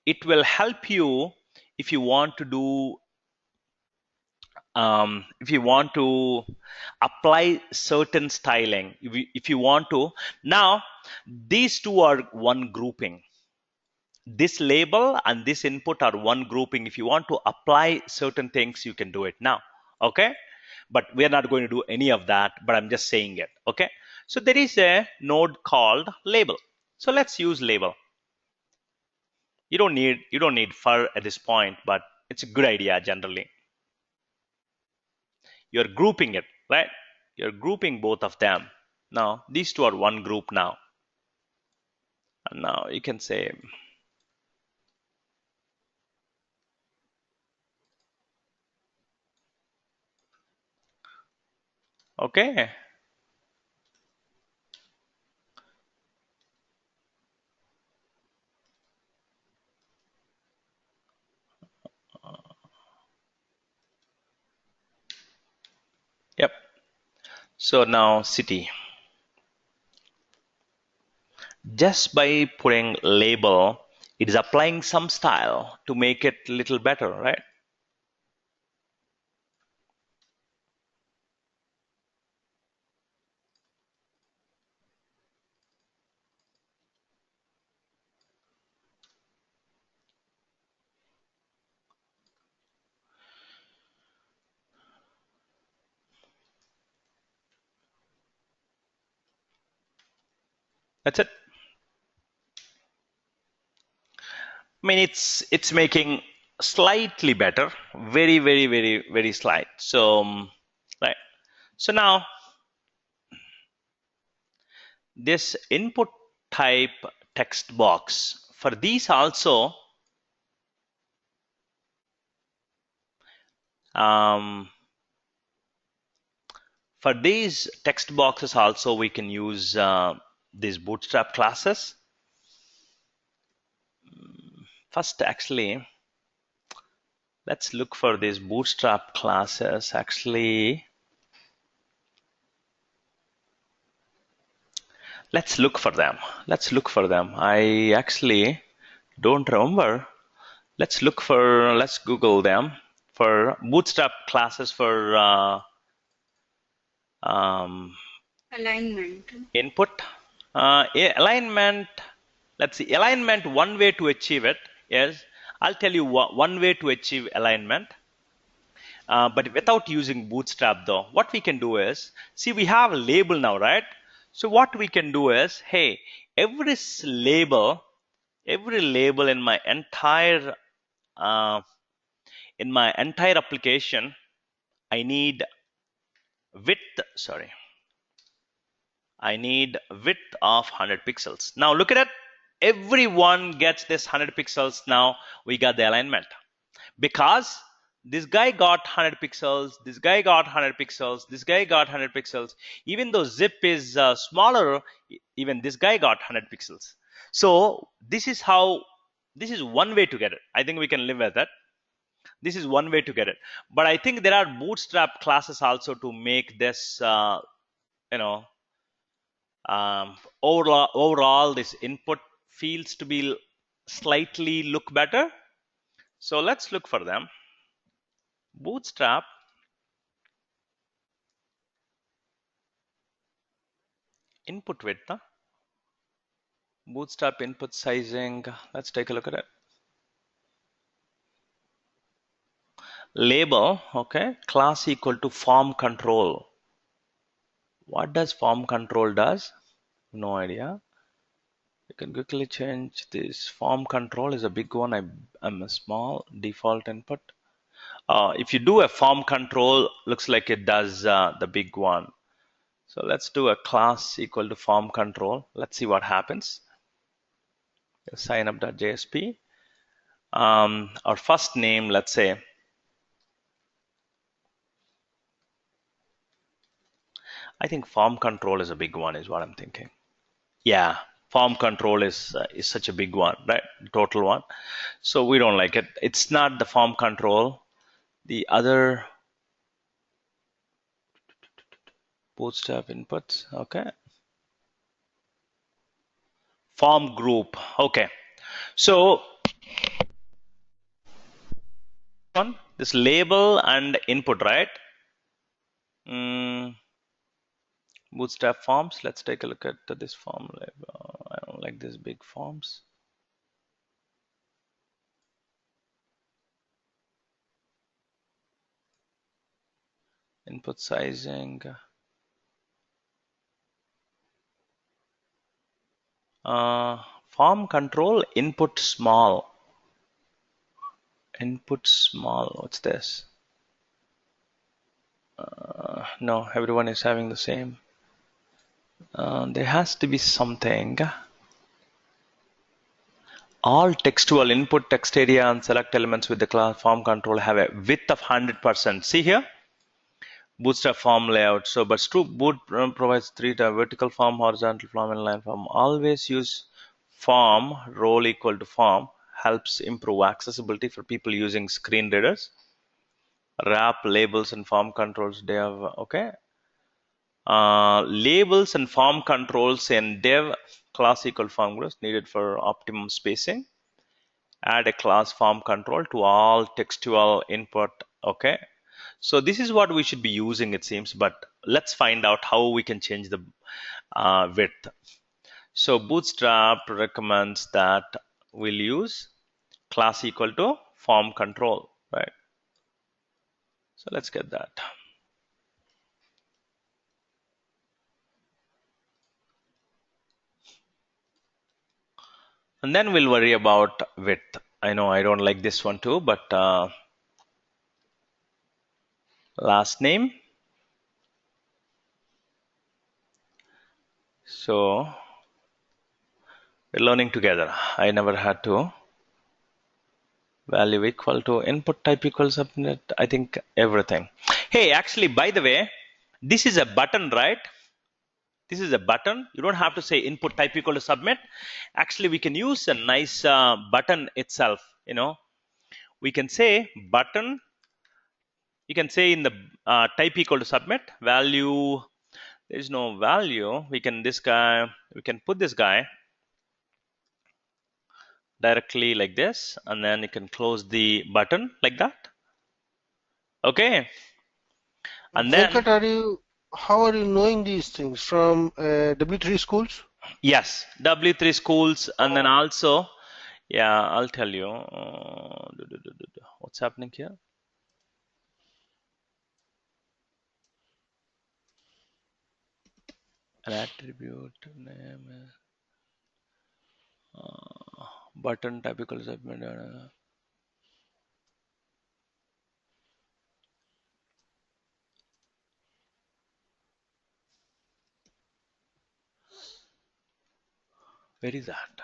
It will help you if you want to do, if you want to apply certain styling, if you want to. Now, these two are one grouping. This label and this input are one grouping. If you want to apply certain things, you can do it now. Okay. But we are not going to do any of that, but I'm just saying it. Okay. So there is a node called label. So let's use label. You don't need for at this point, but it's a good idea generally. You're grouping it, right? You're grouping both of them. Now, these two are one group now. And now you can say, okay, yep. So now city. Just by putting label, it is applying some style to make it a little better, right? That's it. I mean, it's making slightly better, very slight. So, right. So now this input type text box for these also, for these text boxes also we can use these bootstrap classes. First, actually, let's look for these bootstrap classes. Actually, let's look for them. Let's look for them. I actually don't remember. Let's Google them for bootstrap classes for Alignment. input. Alignment, let's see, alignment, one way to achieve it is, I'll tell you one way to achieve alignment. But without using bootstrap though, what we can do is, see, we have a label now, right? So what we can do is, hey, every label in my entire application, I need width of 100 pixels. Now look at it. Everyone gets this 100 pixels. Now we got the alignment because this guy got 100 pixels, this guy got 100 pixels, this guy got 100 pixels. Even though zip is smaller, even this guy got 100 pixels. So this is one way to get it. I think we can live with that. This is one way to get it. But I think there are bootstrap classes also to make this, you know, overall this input feels to be slightly look better. So let's look for them. Bootstrap, input width, bootstrap input sizing. Let's take a look at it. Label, okay, class equal to form control. What does form control does? No idea. You can quickly change this. Form control is a big one. I'm a small default input. If you do a form control, looks like it does the big one. So let's do a class equal to form control. Let's see what happens. Sign up.jsp. Our first name, let's say, I think form control is a big one, is what I'm thinking. Yeah, form control is such a big one, right? Total one. So we don't like it. It's not the form control. The other bootstrap inputs, okay. Form group, okay. So this label and input, right? Bootstrap forms. Let's take a look at this form label. I don't like these big forms. Input sizing. Form control, input small. Input small, what's this? No, everyone is having the same. There has to be something. All textual input text area and select elements with the class form control have a width of 100%. See here? Bootstrap form layout. So, but boot provides three vertical form, horizontal form, and line form. Always use form role equal to form. Helps improve accessibility for people using screen readers. Wrap labels and form controls. They have okay. Labels and form controls in dev class equal formulas needed for optimum spacing. Add a class form control to all textual input. Okay. So this is what we should be using, it seems, but let's find out how we can change the width. So Bootstrap recommends that we'll use class equal to form control, right? So let's get that. And then we'll worry about width. I know I don't like this one too, but last name. So we're learning together. I never had to. Value equal to input type equals subnet. I think everything. Hey, actually, by the way, this is a button, right? This is a button. You don't have to say input type equal to submit. Actually, we can use a nice button itself. You know, we can say button. You can say in the type equal to submit value. There is no value. We can put this guy directly like this, and then you can close the button like that. Okay. And then Venkat, how are you knowing these things from W3 schools? yes, W3 schools, and then also, yeah, I'll tell you what's happening here. An attribute name, button typical submit. Where is that?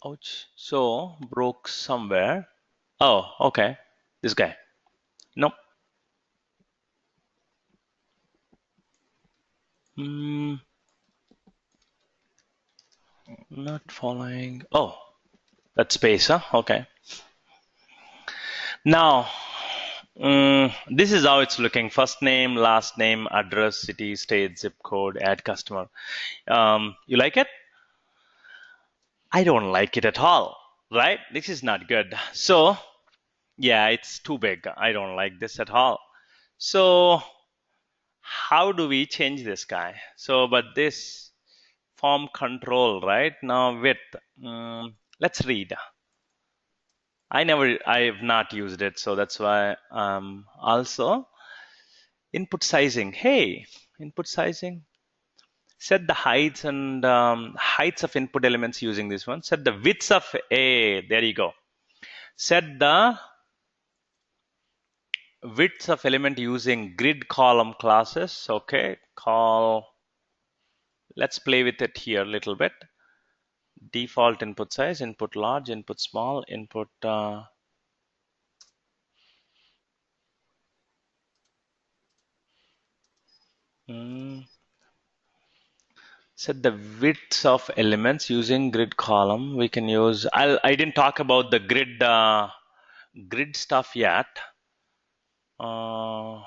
Ouch. So broke somewhere. Oh, okay. This guy. Nope. Not following. Oh, that space, huh? Okay. Now, this is how it's looking. First name, last name, address, city, state, zip code, add customer. You like it? I don't like it at all, right? This is not good. So, yeah, it's too big. I don't like this at all. So, how do we change this guy? So, but this form control, right? Now width. Let's read. I have not used it, so that's why also input sizing. Hey, input sizing. Set the heights and heights of input elements using this one. Set the widths of there you go. Set the widths of element using grid column classes. Okay, let's play with it here a little bit. Default input size, input large, input small, input set the widths of elements using grid column. We can use, I didn't talk about the grid stuff yet. There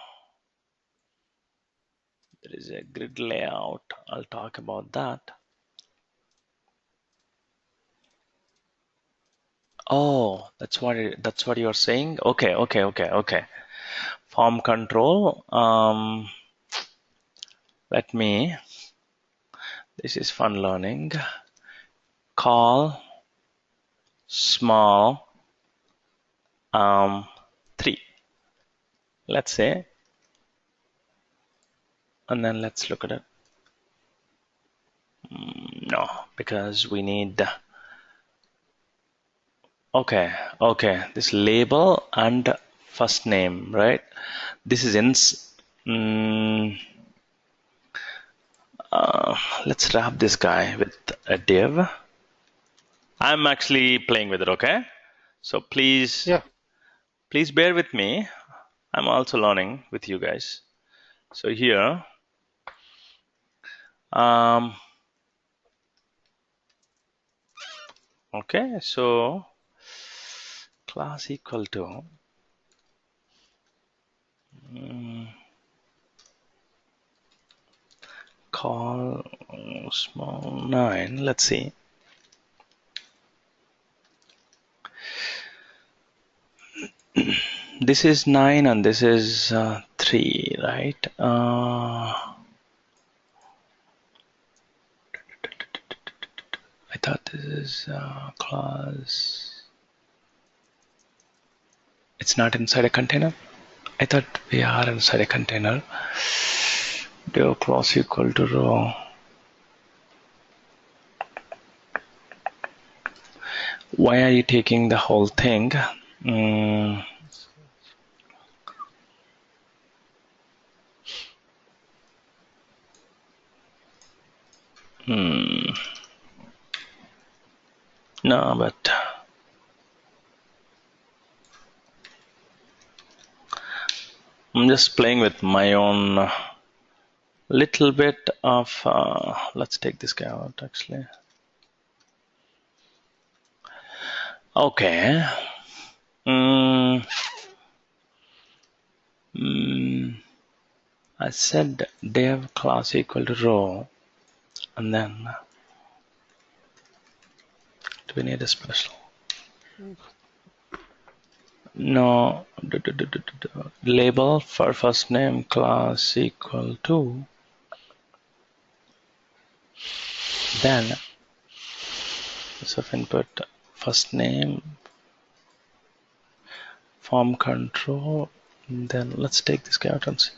is a grid layout. I'll talk about that. Oh, that's what you're saying. Okay. Form control. This is fun learning. Call small 3. Let's say, and then let's look at it. No, because we need. Okay. This label and first name, right? This is let's wrap this guy with a div. I'm actually playing with it, okay? So please Yeah. bear with me. I'm also learning with you guys. So here, okay, so class equal to call small 9. Let's see. This is 9 and this is 3, right? I thought this is class. It's not inside a container. I thought we are inside a container. Do class equal to row. Why are you taking the whole thing? No, but I'm just playing with my own little bit of. Let's take this guy out actually. Okay. I said dev class equal to row, and then do we need a special? No. Label for first name class equal to. Then of input first name form control. Then let's take this guy out and see.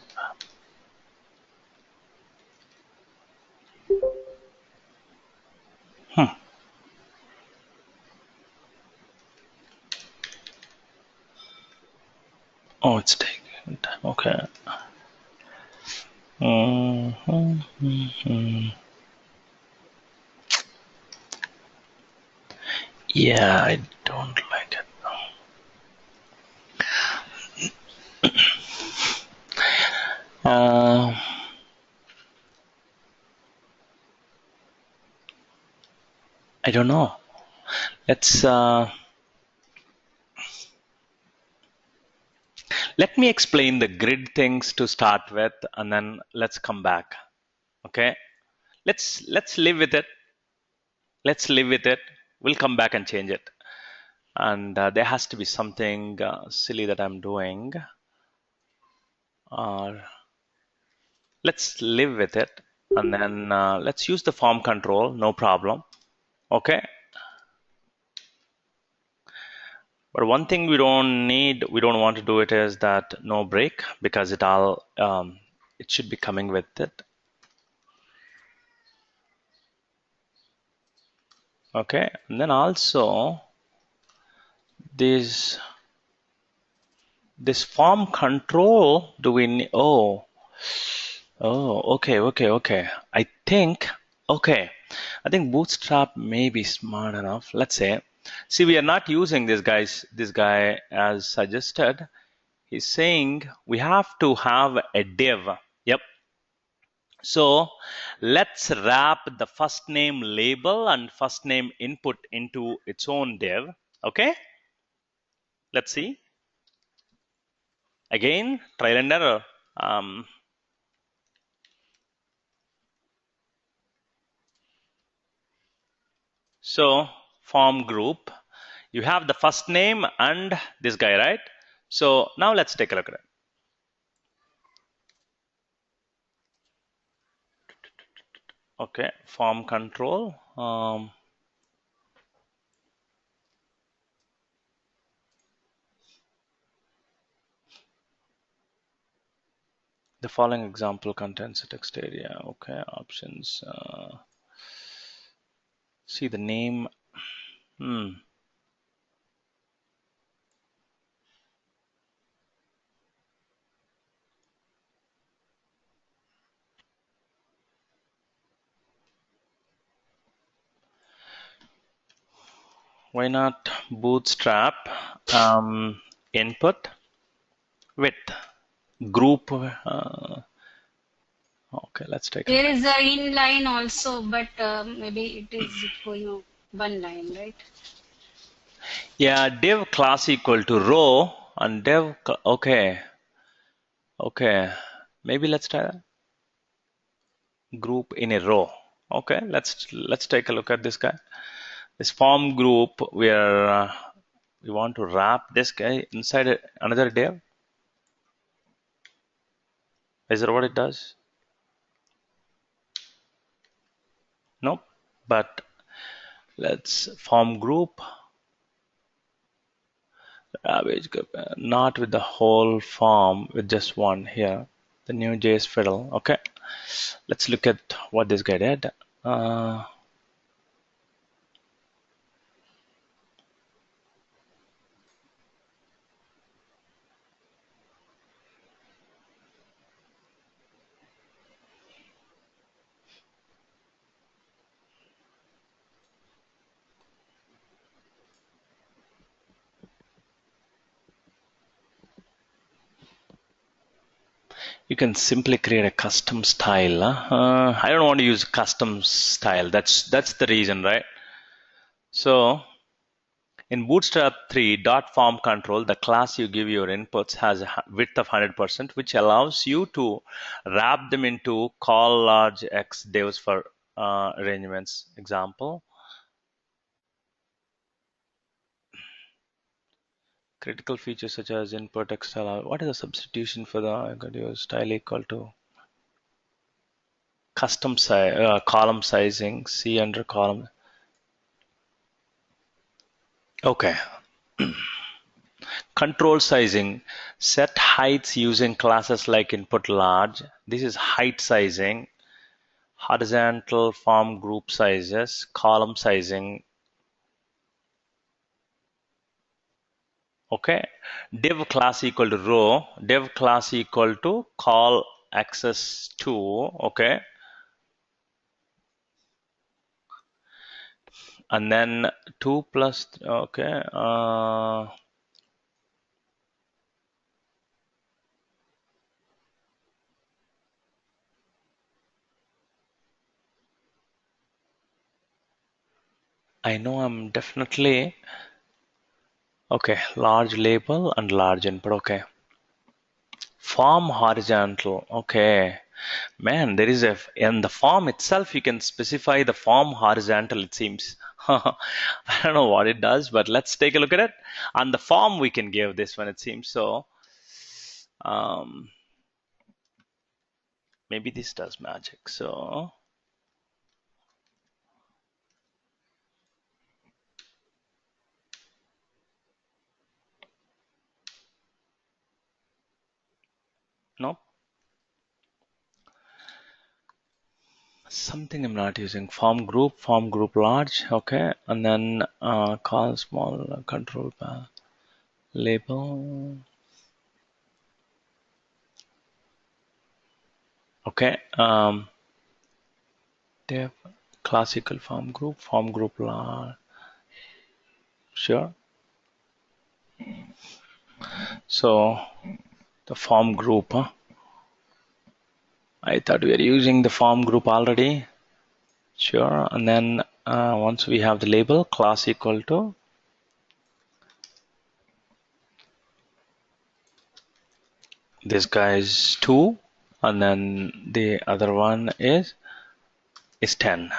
Oh, it's taking time. Okay. Yeah, I don't like it. I don't know. Let's let me explain the grid things to start with, and then let's come back. Okay, let's live with it. Let's live with it. We'll come back and change it. And there has to be something silly that I'm doing. Or let's live with it, and then let's use the form control. No problem. Okay. But one thing we don't want to do it is that no break, because it should be coming with it. Okay, and then also this form control, do we need? Oh, okay. I think Bootstrap may be smart enough. Let's say, see, we are not using this guy as suggested. He's saying we have to have a div. Yep. So let's wrap the first name label and first name input into its own div. Okay. Let's see. Again, trial and error. So form group, you have the first name and this guy, right? So now let's take a look at it. Okay, form control. The following example contains a text area. Okay, options. See the name. Why not bootstrap input with group? Okay, let's take a look. There is a inline also, but maybe it is going one line, right? Yeah, div class equal to row and okay, okay. Maybe let's try that. Group in a row. Okay, let's take a look at this guy. This form group where we want to wrap this guy inside another div. Is that what it does? Nope. But let's form group. Not with the whole form, with just one here. The new JS fiddle. Okay. Let's look at what this guy did. You can simply create a custom style. I don't want to use custom style. That's the reason, right? So in Bootstrap 3 dot form control, the class you give your inputs has a width of 100%, which allows you to wrap them into call large X divs for arrangements. Example. Critical features such as input text style. What is the substitution for the I got your style equal to custom size column sizing? C under column. Okay. Control sizing. Set heights using classes like input large. This is height sizing. Horizontal form group sizes. Column sizing. Okay. Div class equal to row. Div class equal to call access to. Okay. And then 2 plus. Okay. I know I'm definitely okay. Large label and large input. Okay. Form horizontal. Okay. Man, there is in the form itself, you can specify the form horizontal, it seems. I don't know what it does, but let's take a look at it. On the form, we can give this one, it seems. So um, maybe this does magic. So no, something I'm not using. Form group large. Okay. And then call small control label. Okay. Div classical form group large. Sure. So the form group, huh? I thought we are using the form group already. Sure. And then once we have the label, class equal to this guy is 2, and then the other one is 10.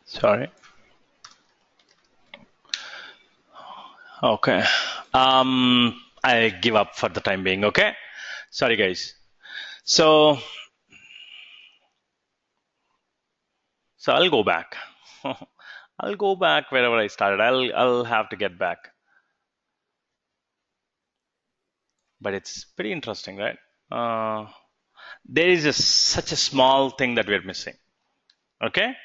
Sorry. Okay. I give up for the time being. Okay. Sorry, guys. So I'll go back. I'll go back wherever I started. I'll have to get back. But it's pretty interesting, right? there is such a small thing that we're missing. Okay,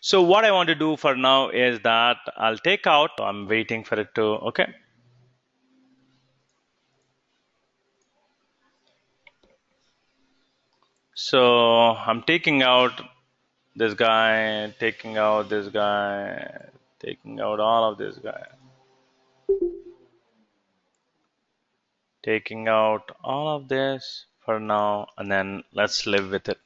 so what I want to do for now is that I'll take out, I'm waiting for it to, okay. So I'm taking out this guy, taking out this guy, taking out all of this guy, taking out all of this for now, and then let's live with it.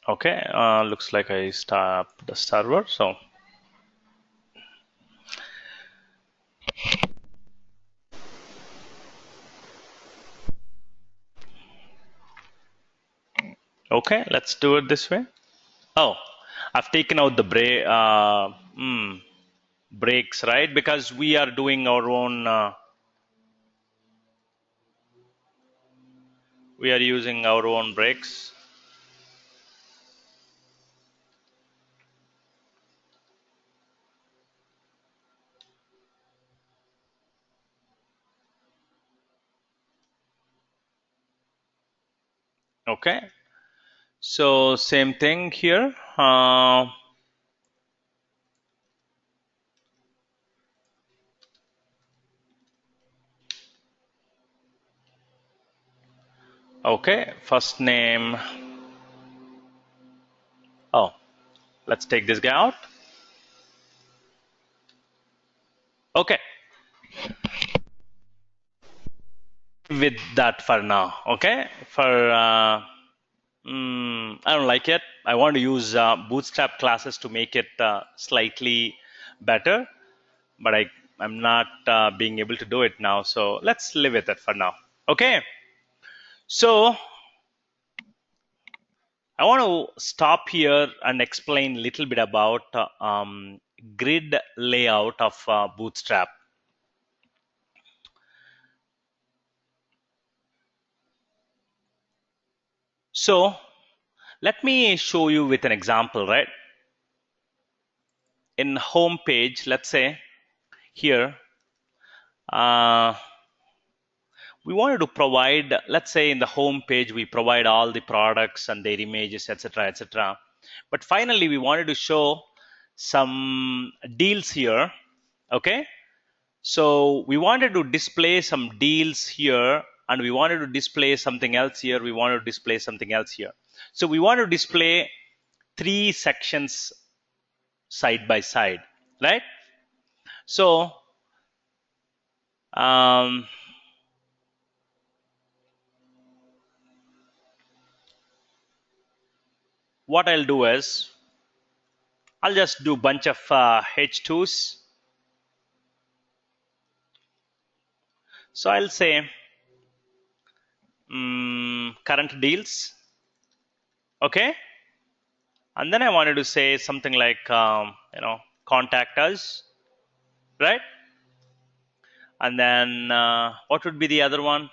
Okay, looks like I stopped the server, so okay, let's do it this way. Oh, I've taken out the breaks, right? Because we are doing our own, we are using our own breaks. Okay, so same thing here. Okay, first name. Oh, let's take this guy out. Okay, with that for now. Okay, for I don't like it. I want to use Bootstrap classes to make it slightly better, but I'm not being able to do it now. So let's live with it for now. Okay, so I want to stop here and explain a little bit about grid layout of Bootstrap. So let me show you with an example, right? In home page, let's say here, we wanted to provide, let's say in the home page, we provide all the products and their images, etc., etc. But finally, we wanted to show some deals here. Okay, so we wanted to display some deals here, and we wanted to display something else here. We wanted to display something else here. So we want to display 3 sections side by side, right? So what I'll do is I'll just do a bunch of H2s. So I'll say current deals, okay? And then I wanted to say something like, contact us, right? And then what would be the other one?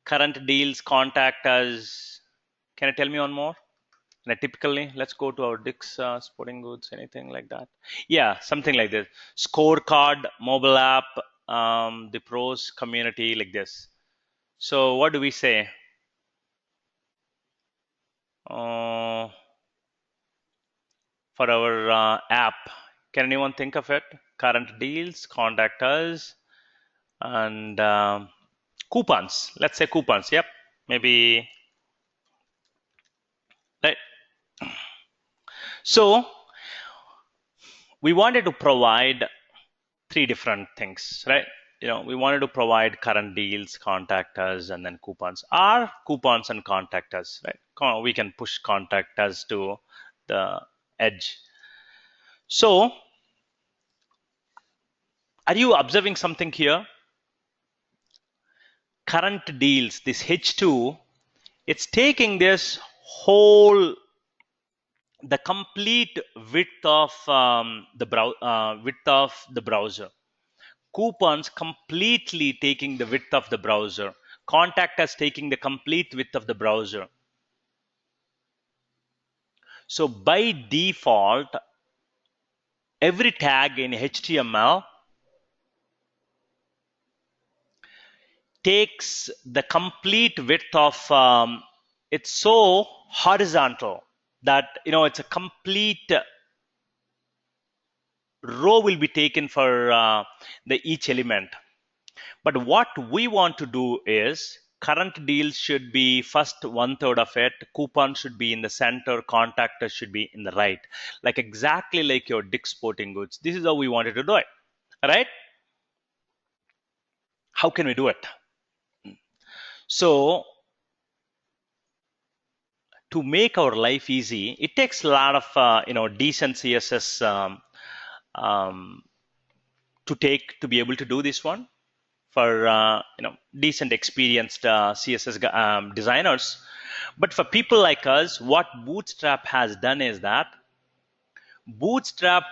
Current deals, contact us. Can you tell me one more? Typically, let's go to our Dick's Sporting Goods, anything like that. Yeah, something like this. Scorecard, mobile app, the pros community, like this. So what do we say? For our app, can anyone think of it? Current deals, contact us, and coupons. Let's say coupons. Yep, maybe. Right. So we wanted to provide 3 different things, right? We wanted to provide current deals, contact us, and then coupons. Or coupons and contact us, right? We can push contact us to the edge. So are you observing something here? Current deals, this H2, it's taking this whole, the complete width of the browser. Coupons completely taking the width of the browser. Contact us taking the complete width of the browser. So by default, every tag in HTML takes the complete width of it's so horizontal that it's a complete row will be taken for the each element. But what we want to do is current deals should be first 1/3 of it, coupon should be in the center, contactor should be in the right, like exactly like your Dick's Sporting Goods. This is how we wanted to do it. All right, how can we do it? So to make our life easy, it takes a lot of decent CSS um, to be able to do this one for decent experienced CSS designers. But for people like us, what Bootstrap has done is that Bootstrap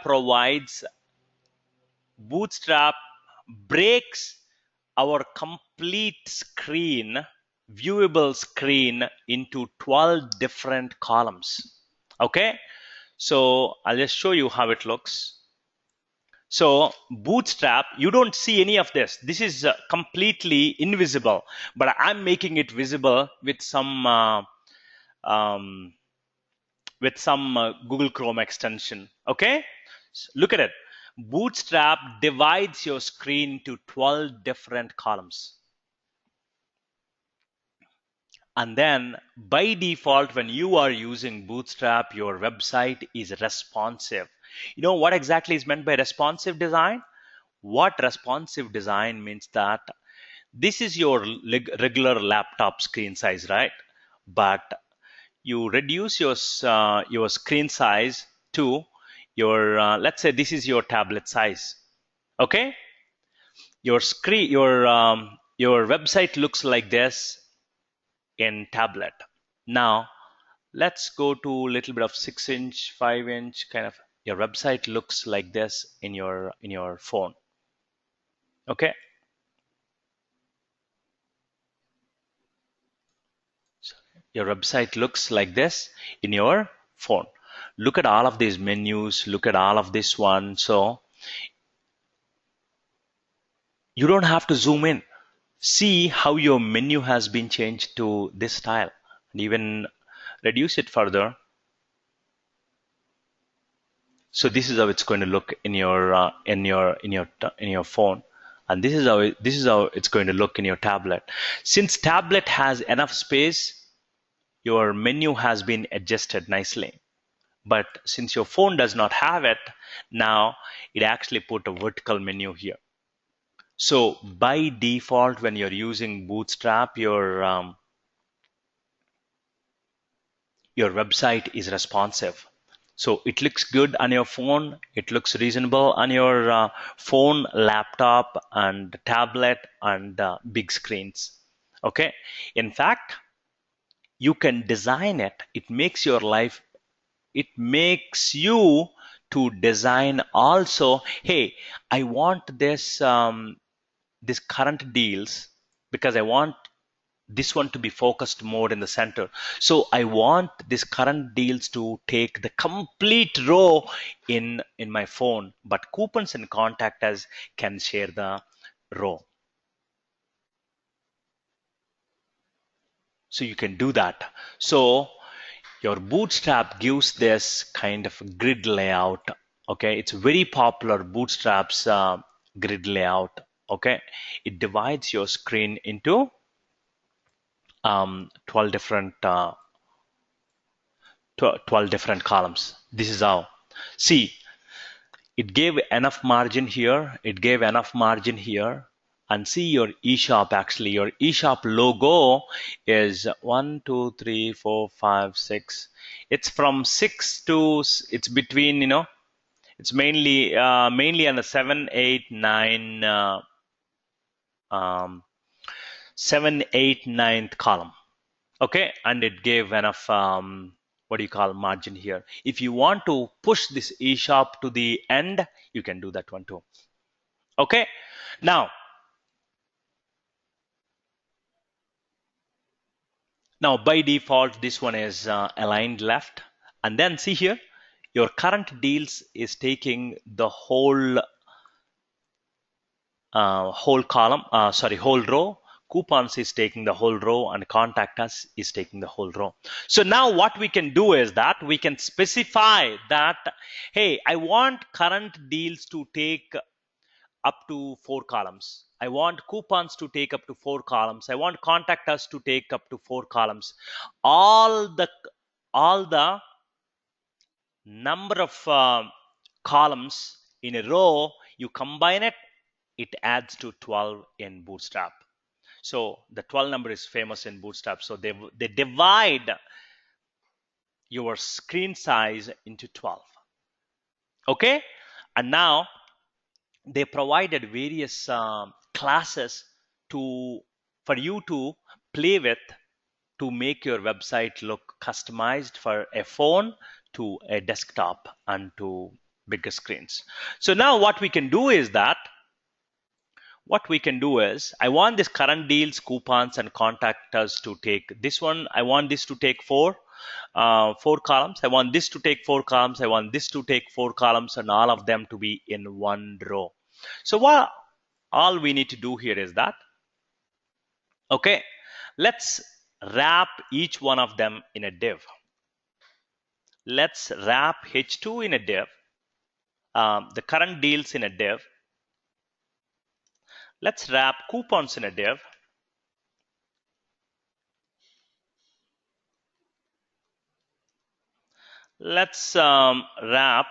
breaks our complete screen, viewable screen, into 12 different columns. Okay, so I'll just show you how it looks. So Bootstrap, you don't see any of this. This is completely invisible, but I'm making it visible with some Google Chrome extension. Okay, so look at it. Bootstrap divides your screen to 12 different columns. And then by default, when you are using Bootstrap, your website is responsive. You know what exactly is meant by responsive design? What responsive design means that this is your regular laptop screen size, right? But you reduce your screen size to your let's say this is your tablet size. Okay, your screen your website looks like this in tablet. Now let's go to a little bit of 6-inch, 5-inch kind of. Your website looks like this in your phone. Okay, so your website looks like this in your phone. Look at all of these menus, look at all of this one. So you don't have to zoom in. See how your menu has been changed to this style, and even reduce it further. So this is how it's going to look in your phone, and this is how it's going to look in your tablet. Since tablet has enough space, your menu has been adjusted nicely. But since your phone does not have it, now it actually put a vertical menu here. So by default, when you're using Bootstrap, your website is responsive. So it looks good on your phone. It looks reasonable on your phone, laptop, and tablet, and big screens. Okay. In fact, you can design it. It makes you to design also. Hey, I want this current deals because I want this one to be focused more in the center. So I want this current deals to take the complete row in my phone, but coupons and contact us can share the row. So you can do that. So your Bootstrap gives this kind of grid layout. Okay, it's very popular, Bootstrap's grid layout. Okay, it divides your screen into 12 different 12 different columns. This is how. See, it gave enough margin here. It gave enough margin here. And see your eShop, actually, your eShop logo is 1, 2, 3, 4, 5, 6. It's from 6 to, it's between, it's mainly on the 7, 8, 9, 7, 8, 9th column. Okay, and it gave enough margin here. If you want to push this eShop to the end, you can do that one too. Okay, now by default this one is aligned left, and then see here your current deals is taking the whole column, whole row. coupons is taking the whole row, and contact us is taking the whole row. So now what we can do is that we can specify that, hey, I want current deals to take up to 4 columns. I want coupons to take up to 4 columns. I want contact us to take up to 4 columns. All the number of columns in a row, you combine it, it adds to 12 in Bootstrap. So the 12 number is famous in Bootstrap. So they divide your screen size into 12. Okay, and now they provided various classes for you to play with to make your website look customized for a phone, to a desktop, and to bigger screens. So now what we can do is I want this current deals, coupons, and contact us to take this one. I want this to take four columns. I want this to take 4 columns. I want this to take 4 columns, and all of them to be in one row. So what all we need to do here is that, okay, let's wrap each one of them in a div. Let's wrap H2 in a div, the current deals in a div. Let's wrap coupons in a div. Let's wrap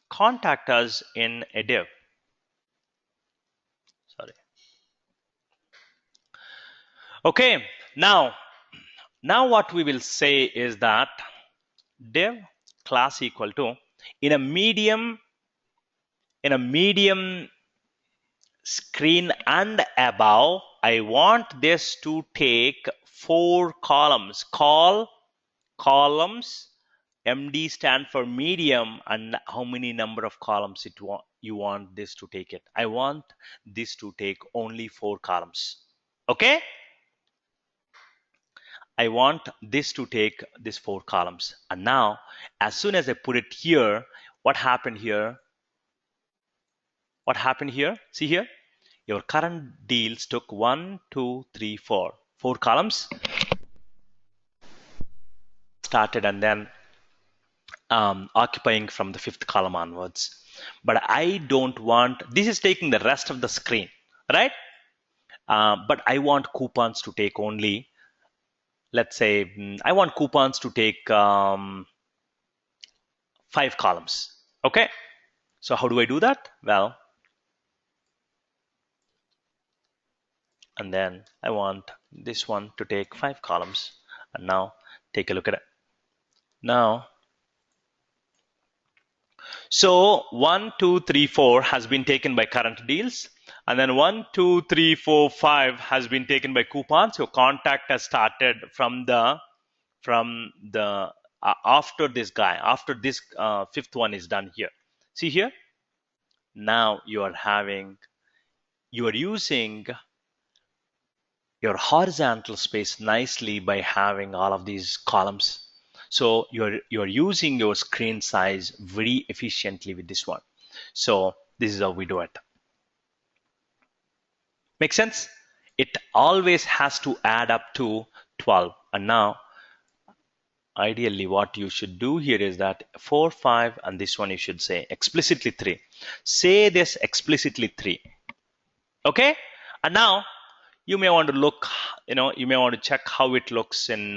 contact us in a div. Sorry. Okay, now what we will say is that div class equal to, in a medium screen and above, I want this to take 4 columns. Columns, MD stand for medium, and how many number of columns you want this to take it. I want this to take only 4 columns. Okay, I want this to take this 4 columns. And now as soon as I put it here, what happened here? See here, your current deals took 1, 2, 3, 4 columns started, and then occupying from the 5th column onwards. But I don't want, this is taking the rest of the screen, right? But I want coupons to take only, let's say, I want coupons to take 5 columns. Okay, so how do I do that? Well, and then I want this one to take 5 columns. And now take a look at it. Now, so 1, 2, 3, 4 has been taken by current deals, and then 1, 2, 3, 4, 5 has been taken by coupons. Your contact has started from the after this guy, after this 5th one is done here. See here, now you are using your horizontal space nicely by having all of these columns. So you're using your screen size very efficiently with this one. So this is how we do it. Make sense? It always has to add up to 12. And now ideally what you should do here is that 4, 5, and this one you should say explicitly 3. Say this explicitly 3. Okay? And now you may want to look, you may want to check how it looks in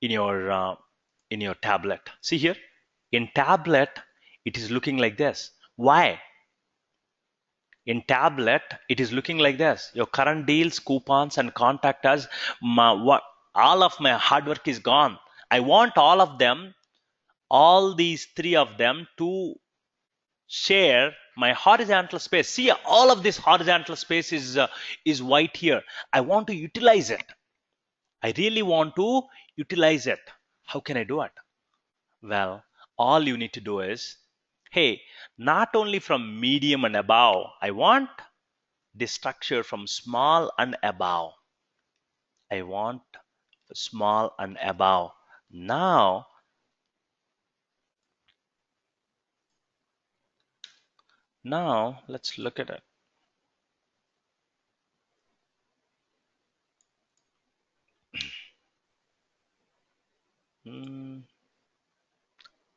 your tablet. See here, in tablet it is looking like this. Why? In tablet it is looking like this. Your current deals, coupons, and contact us, all of my hard work is gone. I want all of them, all these 3 of them, to share my horizontal space. See, all of this horizontal space is white here. I want to utilize it. I really want to utilize it. How can I do it? Well, all you need to do is, hey, not only from medium and above, I want this structure from small and above. I want small and above. Now let's look at it.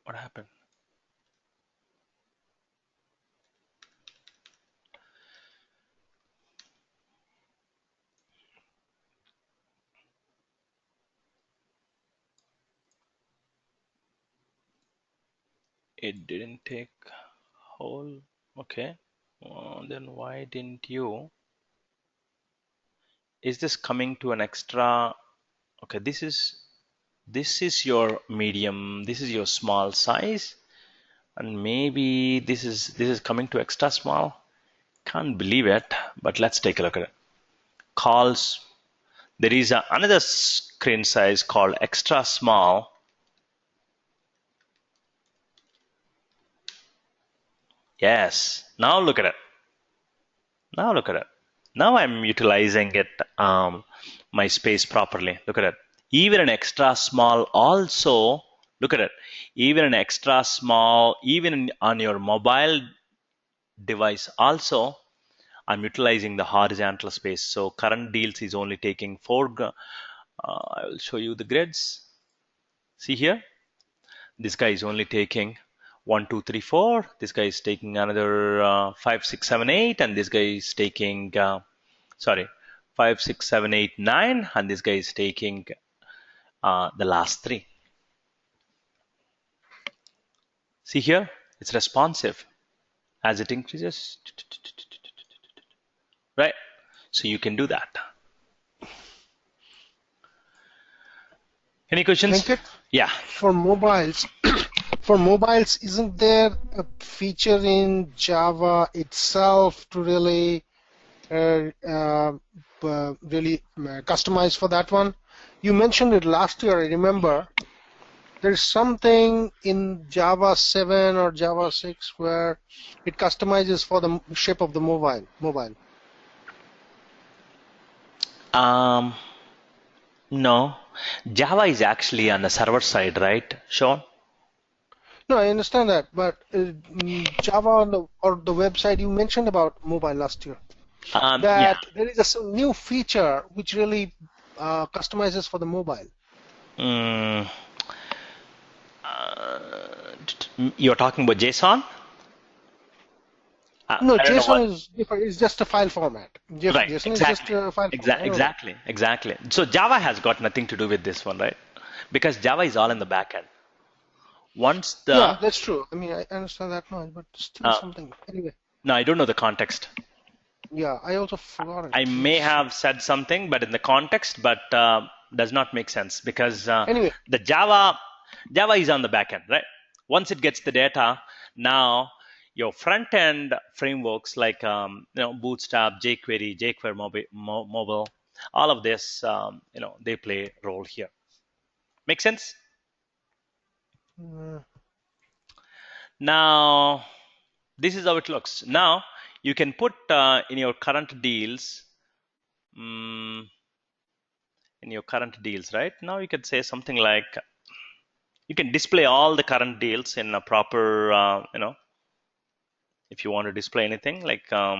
What happened? It didn't take whole. Okay. Then why didn't you? Is this coming to an extra? Okay, this is your medium. This is your small size, and maybe this is coming to extra small. Can't believe it. But let's take a look at it. Calls. There is another screen size called extra small. Yes. Now look at it. Now look at it. Now I'm utilizing it, my space properly. Look at it. Even an extra small also, look at it. Even an extra small, even on your mobile device also, I'm utilizing the horizontal space. So current deals is only taking 4. I will show you the grids. See here, this guy is only taking 1, 2, 3, 4. This guy is taking another 5, 6, 7, 8, and this guy is taking sorry, 5, 6, 7, 8, 9, and this guy is taking the last 3. See here, it's responsive as it increases, right? So you can do that. Any questions? Venkat, Yeah. for mobiles, for mobiles, isn't there a feature in Java itself to really customize for that one? You mentioned it last year, I remember. There's something in Java 7 or Java 6 where it customizes for the shape of the mobile. No, Java is actually on the server side, right, Sean? No, I understand that, but Java or the website you mentioned about mobile last year, Yeah. that there is some new feature which really customizes for the mobile. Mm, you're talking about JSON? No, I don't know what. JSON is different. It's just a file format. Right, JSON is just exactly. a file format. I know that. Exactly. So Java has got nothing to do with this one, right? Because Java is all in the back end. Once Yeah, the that's true. I mean, I understand that much, but still uh, something. Anyway, no, I don't know the context. yeah, I also forgot it. I may have said something, but in the context, but does not make sense because Anyway, the Java is on the back end, right? Once it gets the data, now your front end frameworks like Bootstrap, jQuery mobile, all of this, they play a role here. Make sense? Now, this is how it looks. Now, you can put in your current deals, right? Now you can say something like, you can display all the current deals in a proper, if you want to display anything like, what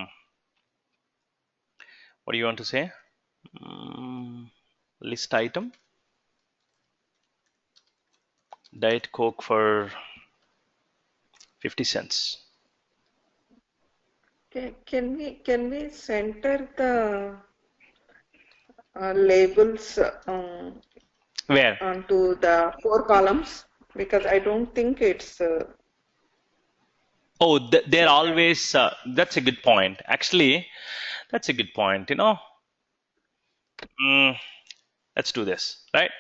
do you want to say? List item, Diet Coke for 50 cents. Can we center the labels Where? onto the 4 columns? Because I don't think it's Oh, they're always, that's a good point. Actually, that's a good point, let's do this, right?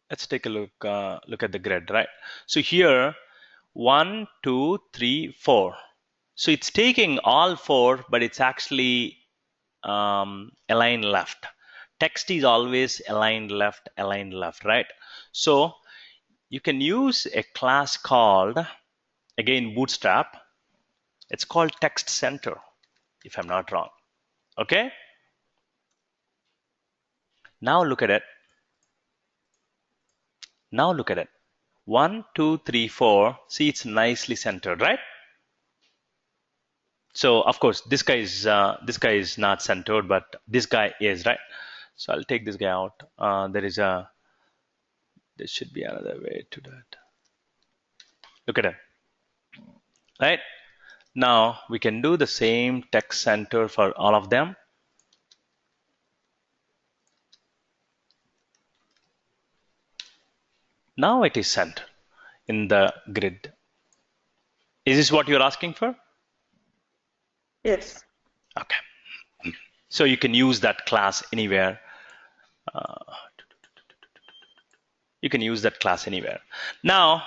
Let's take a look at the grid, right? So here, 1, 2, 3, 4. So it's taking all 4, but it's actually aligned left. Text is always aligned left, right? So you can use a class called, again, Bootstrap. It's called text center, if I'm not wrong. Okay? Now look at it. 1, 2, 3, 4. See, it's nicely centered, right? So of course this guy is not centered, but this guy is, right? So I'll take this guy out. There should be another way to that. Look at it. Right? Now we can do the same text center for all of them. Now it is centered in the grid. Is this what you're asking for? Yes. Okay. So you can use that class anywhere. You can use that class anywhere. Now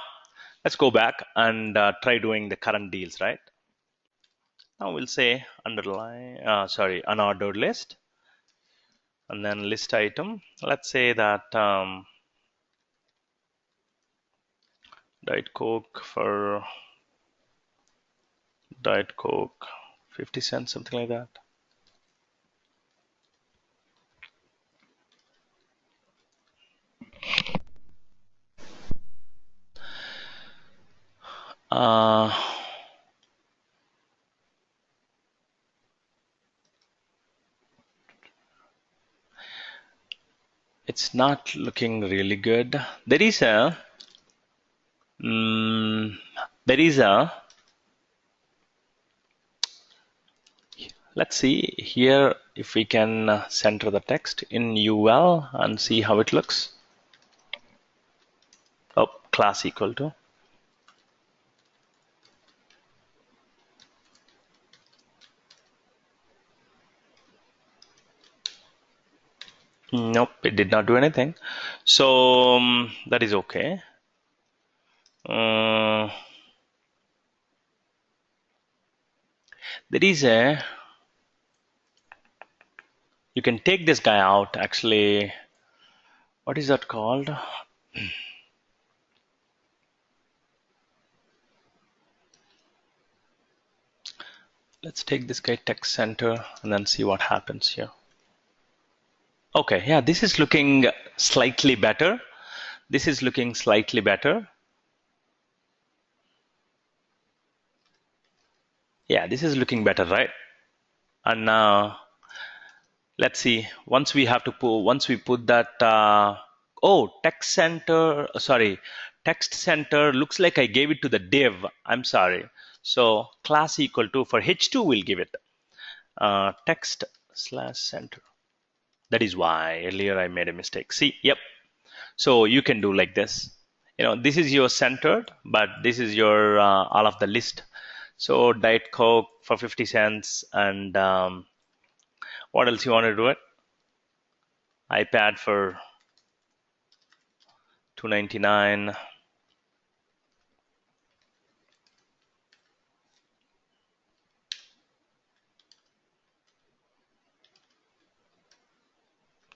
let's go back and try doing the current deals, right? Now we'll say underline, unordered list, and then list item. Let's say that Diet Coke for Diet Coke, 50 cents, something like that. It's not looking really good. There is a let's see here if we can center the text in UL and see how it looks. Oh, class equal to. Nope, it did not do anything. So that is okay. There is a, you can take this guy out actually. What is that called? Let's take this guy text center and then see what happens here. Okay, yeah, this is looking slightly better. This is looking slightly better. Yeah, this is looking better, right? And now let's see, once we put that, oh, text center, sorry, text center looks like I gave it to the div. I'm sorry. So class equal to, for H2 we'll give it text slash center. That is why earlier I made a mistake. See, yep. So you can do like this. You know, this is your centered, but this is your all of the list. So Diet Coke for 50 cents, and what else you want to do it? iPad for $2.99.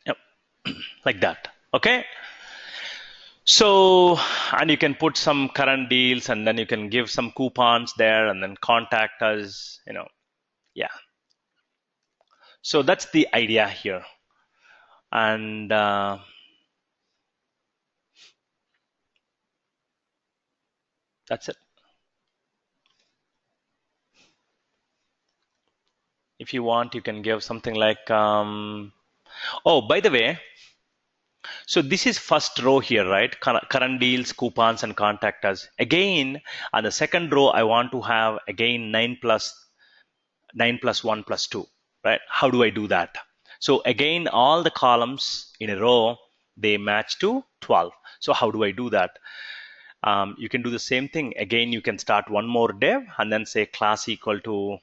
Yep, like that. Okay. So, and you can put some current deals, and then you can give some coupons there, and then contact us. You know, yeah. So that's the idea here, and that's it. If you want, you can give something like, oh, by the way, so this is first row here, right? Current deals, coupons, and contact us. Again, on the second row, I want to have again 9 plus 1 plus 2, right? How do I do that? So again, all the columns in a row, they match to 12. So how do I do that? You can do the same thing. Again, you can start one more div and then say class equal to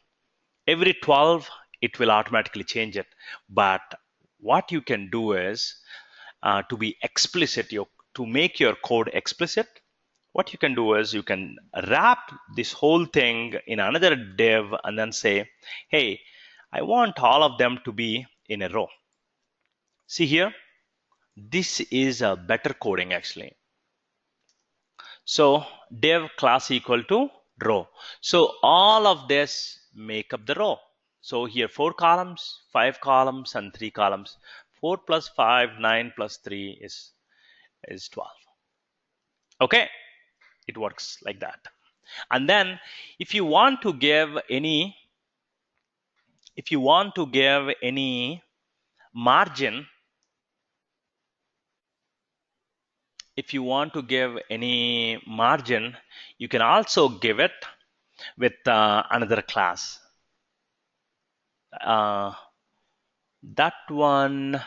every 12, it will automatically change it. But what you can do is to be explicit, to make your code explicit, what you can do is you can wrap this whole thing in another div and then say, hey, I want all of them to be in a row. See here, this is a better coding actually. So div class equal to row. So all of this make up the row. So here 4 columns, 5 columns, and 3 columns. 4 plus 5, 9 plus 3 is 12. Okay, it works like that. And then if you want to give any margin, if you want to give any margin, you can also give it with another class. That one,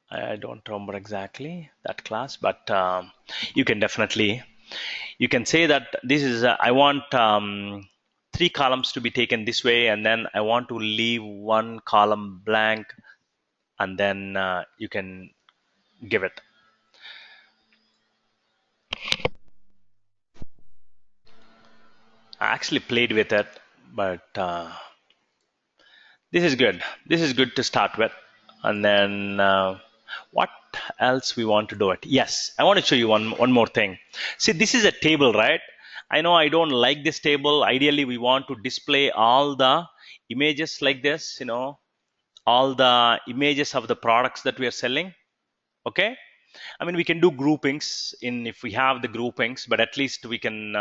I don't remember exactly that class, but you can definitely, you can say that this is, I want 3 columns to be taken this way, and then I want to leave 1 column blank, and then you can give it. I actually played with it, but this is good. This is good to start with. And then what else we want to do it? Yes, I want to show you one more thing. See, this is a table, right? I know I don't like this table. Ideally, we want to display all the images like this, all the images of the products that we are selling. Okay? I mean, we can do groupings if we have the groupings, but at least we can,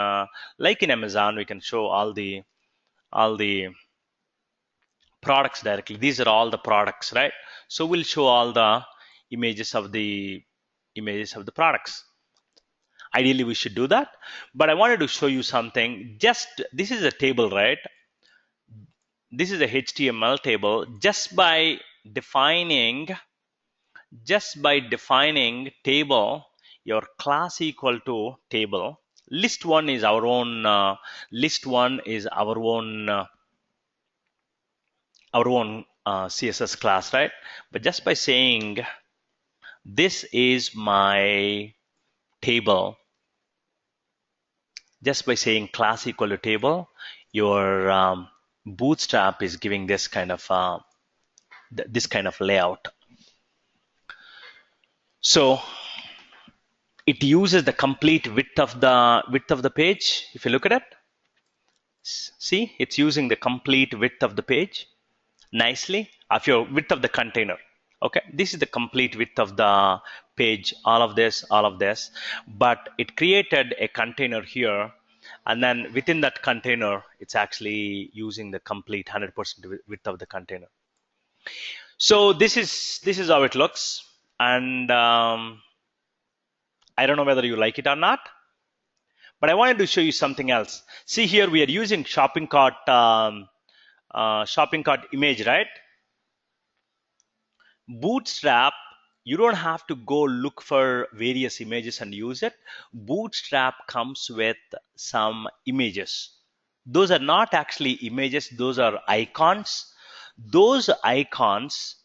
like in Amazon, we can show all the products directly. These are all the products, right? So we'll show all the images of the products. Ideally, we should do that, but I wanted to show you something. Just this is a table, right? This is a HTML table. Just by defining table, your class equal to table. List one is our own. CSS class, right? But just by saying this is my table, just by saying class equal to table, your Bootstrap is giving this kind of layout. So it uses the complete width of the page. If you look at it, see, it's using the complete width of the page nicely, of your width of the container. Okay, this is the complete width of the page, all of this, but it created a container here, and then within that container, it's actually using the complete 100% width of the container. So this is how it looks, and I don't know whether you like it or not, but I wanted to show you something else. See here, we are using shopping cart image, right? Bootstrap, you don't have to go look for various images and use it. Bootstrap comes with some images. Those are not actually images, those are icons. Those icons,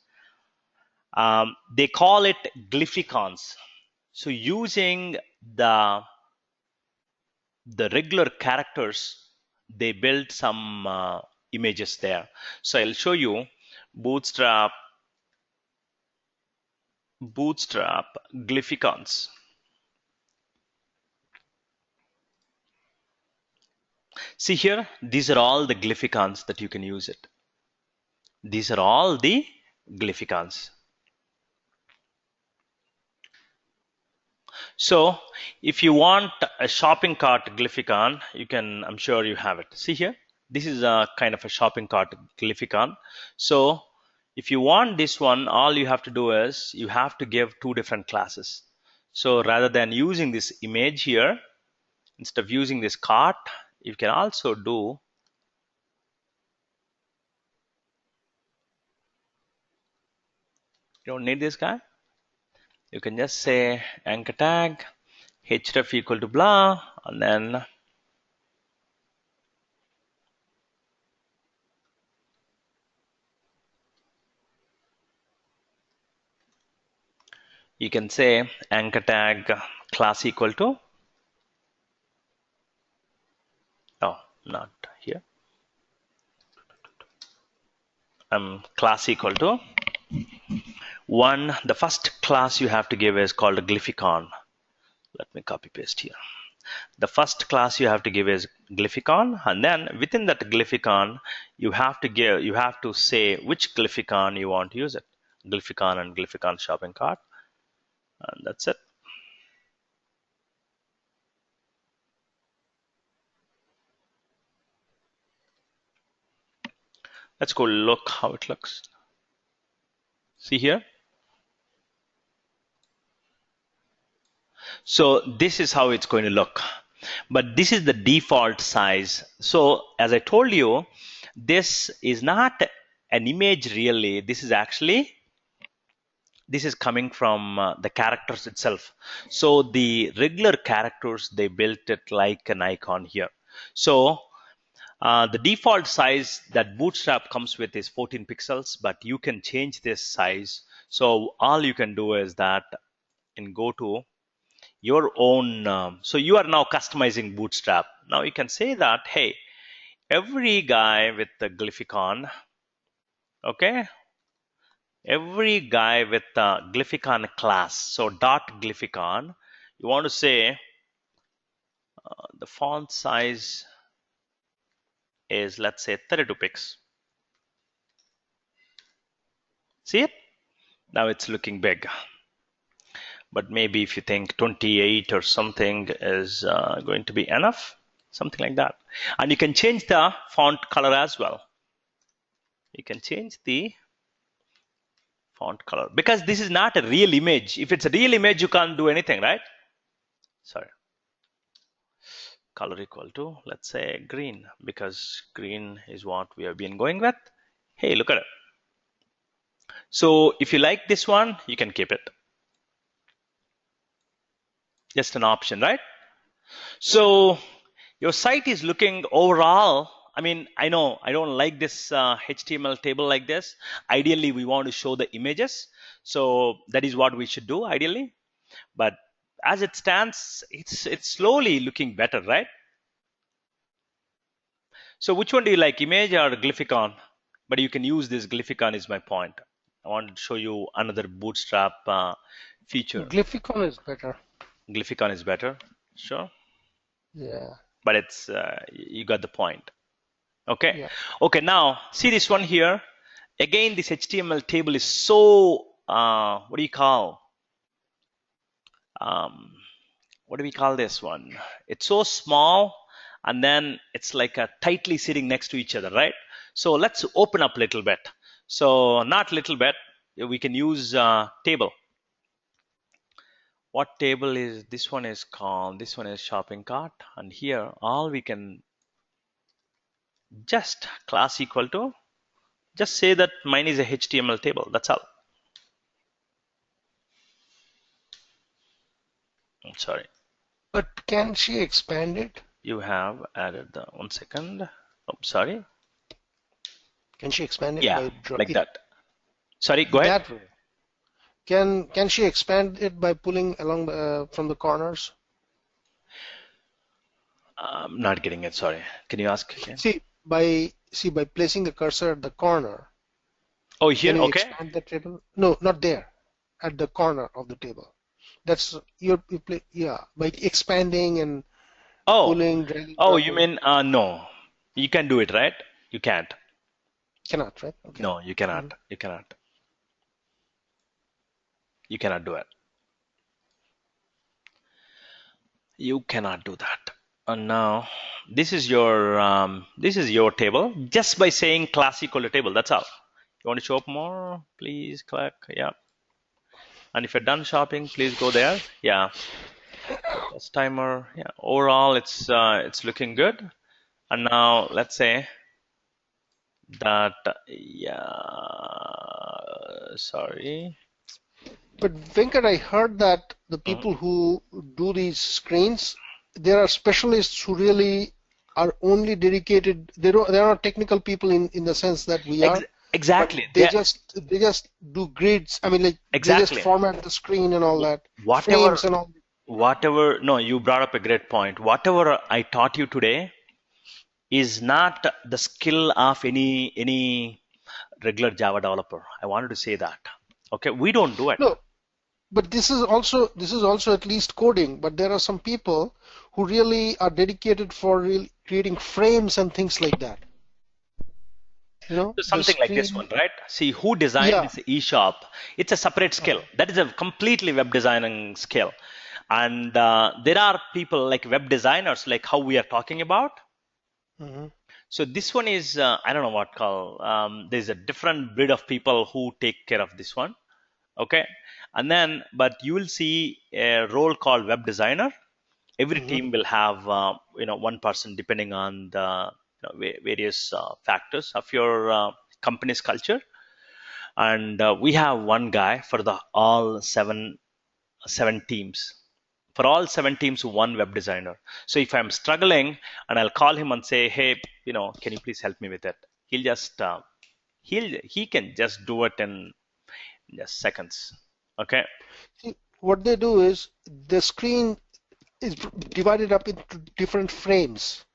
they call it glyphicons. So using the regular characters, they build some images there. So I'll show you Bootstrap glyphicons. See here, these are all the glyphicons that you can use it. These are all the glyphicons. So if you want a shopping cart glyphicon, you can, I'm sure you have it. See here, this is a kind of a shopping cart glyphicon. So if you want this one, all you have to do is you have to give 2 different classes. So rather than using this image here, instead of using this cart, you can also do you don't need this guy. You can just say anchor tag href equal to blah, and then you can say anchor tag class equal to, oh, not here, class equal to 1. The first class you have to give is called a glyphicon. Let me copy paste here. The first class you have to give is glyphicon, and then within that glyphicon, you have to say which glyphicon you want to use it. Glyphicon and glyphicon shopping cart, and that's it. Let's go look how it looks. See here. So this is how it's going to look. But this is the default size. So as I told you, this is not an image really. This is actually, this is coming from the characters itself. So the regular characters, they built it like an icon here. So the default size that Bootstrap comes with is 14 pixels, but you can change this size. So all you can do is that and go to your own. So you are now customizing Bootstrap. Now you can say that, hey, every guy with the glyphicon, okay, every guy with the glyphicon class. So dot glyphicon, you want to say the font size is, let's say, 32 pixels. See it? Now it's looking big. But maybe if you think 28 or something is going to be enough, something like that. And you can change the font color as well. You can change the font color because this is not a real image. If it's a real image, you can't do anything, right? Sorry. Color equal to, let's say, green, because green is what we have been going with. Hey, look at it. So if you like this one, you can keep it. Just an option, right? So your site is looking overall. I mean, I know I don't like this HTML table like this. Ideally, we want to show the images. So that is what we should do ideally. But as it stands, it's slowly looking better, right? So which one do you like, image or glyphicon? But you can use this glyphicon is my point. I wanted to show you another Bootstrap feature. Glyphicon is better. Glyphicon is better, sure. Yeah. But it's you got the point. Okay. Yeah. Okay. Now see this one here. Again, this HTML table is so what do you call? What do we call this one? It's so small, and then it's like a tightly sitting next to each other, right? So let's open up a little bit. So not little bit. We can use table. What table is this one is called? This one is shopping cart, and here all we can just class equal to, just say that mine is a HTML table. That's all. I'm sorry. But can she expand it? You have added the 1 second. Oh, sorry. Can she expand it Yeah, by like that. Sorry, go ahead. that way? Can she expand it by pulling along from the corners? I'm not getting it. Sorry. Can you ask again? See by placing the cursor at the corner. Oh, here. Can you Okay. expand the table? No, not there. At the corner of the table. That's you play. Yeah, by expanding and Oh. pulling, dragging. Oh, you mean no? You can do it, right? You can't. Cannot, right? Okay. No, you cannot. You cannot. You cannot do it. You cannot do that. And now this is your table. Just by saying class equal to table, that's all. You want to show up more? Please click. Yeah. And if you're done shopping, please go there. Yeah. Test timer. Yeah. Overall, it's looking good. And now let's say that sorry. But Venkat, I heard that the people who do these screens, there are specialists who really are only dedicated. They're not technical people in the sense that we are. Exactly. They just do grids. I mean, like exactly. They just format the screen and all that. Whatever. Frames and all. Whatever. No, you brought up a great point. Whatever I taught you today is not the skill of any regular Java developer. I wanted to say that. Okay, we don't do it. No, but this is also at least coding. But there are some people who really are dedicated for creating frames and things like that. You know, so something like this one, right? See, who designed this eShop? It's a separate skill. That is a completely web designing skill. And there are people like web designers, like how we are talking about. Mm-hmm. So this one is, I don't know what call. There's a different breed of people who take care of this one. Okay. And then, but you will see a role called web designer. Every Mm-hmm. team will have, one person depending on the various factors of your company's culture. And we have one guy for the all seven teams. For all seven teams, one web designer. So if I'm struggling, and I'll call him and say, hey, can you please help me with it? He'll just he can just do it in just seconds. Okay. See, what they do is the screen is divided up into different frames,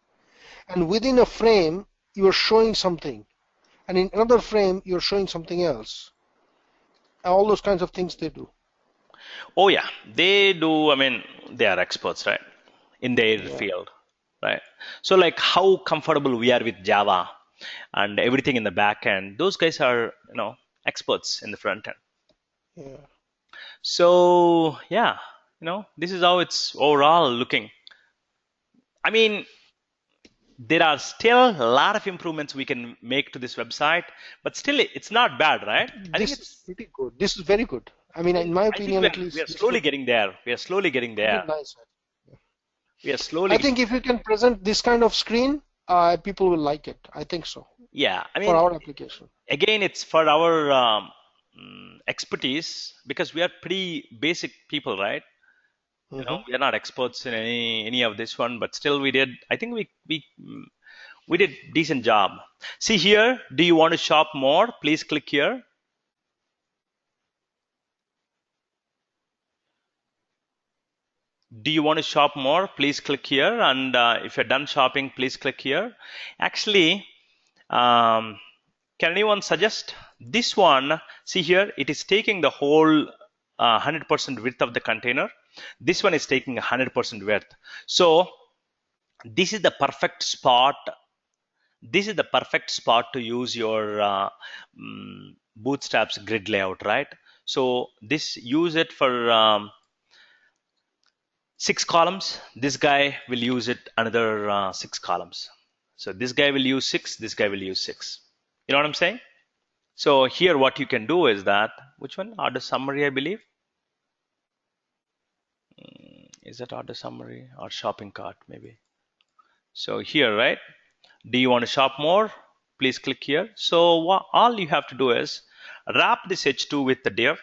and within a frame you are showing something, and in another frame you're showing something else. All those kinds of things they do. Oh yeah, they do. I mean, they are experts, right, in their Yeah, field, right? So like how comfortable we are with Java and everything in the back end, those guys are experts in the front end. yeah. So yeah, this is how it's overall looking. I mean, there are still a lot of improvements we can make to this website, but still it's not bad, right? I think This is it's. pretty good. This is very good. I mean, in my I think opinion, at we least, are this slowly looks getting there. We are slowly getting pretty there. nice. We are I slowly. think if you can present this kind of screen, people will like it. I think so Yeah, I for mean, our application. again, it's for our expertise because we are pretty basic people, right? Hmm. We are not experts in any of this one, but still we did. I think we did decent job. See here, do you want to shop more? Please click here. Do you want to shop more? Please click here. And if you're done shopping, please click here. Actually, um, can anyone suggest this one? See here, it is taking the whole 100% width of the container. This one is taking 100% width. So this is the perfect spot. This is the perfect spot to use your Bootstrap's grid layout, right? So this use it for 6 columns. This guy will use it another 6 columns. So this guy will use 6. This guy will use 6. You know what I'm saying? So here what you can do is that, which one? Order summary, I believe. Is that order summary or shopping cart maybe? So here, right? Do you want to shop more? Please click here. So all you have to do is wrap this H2 with the div.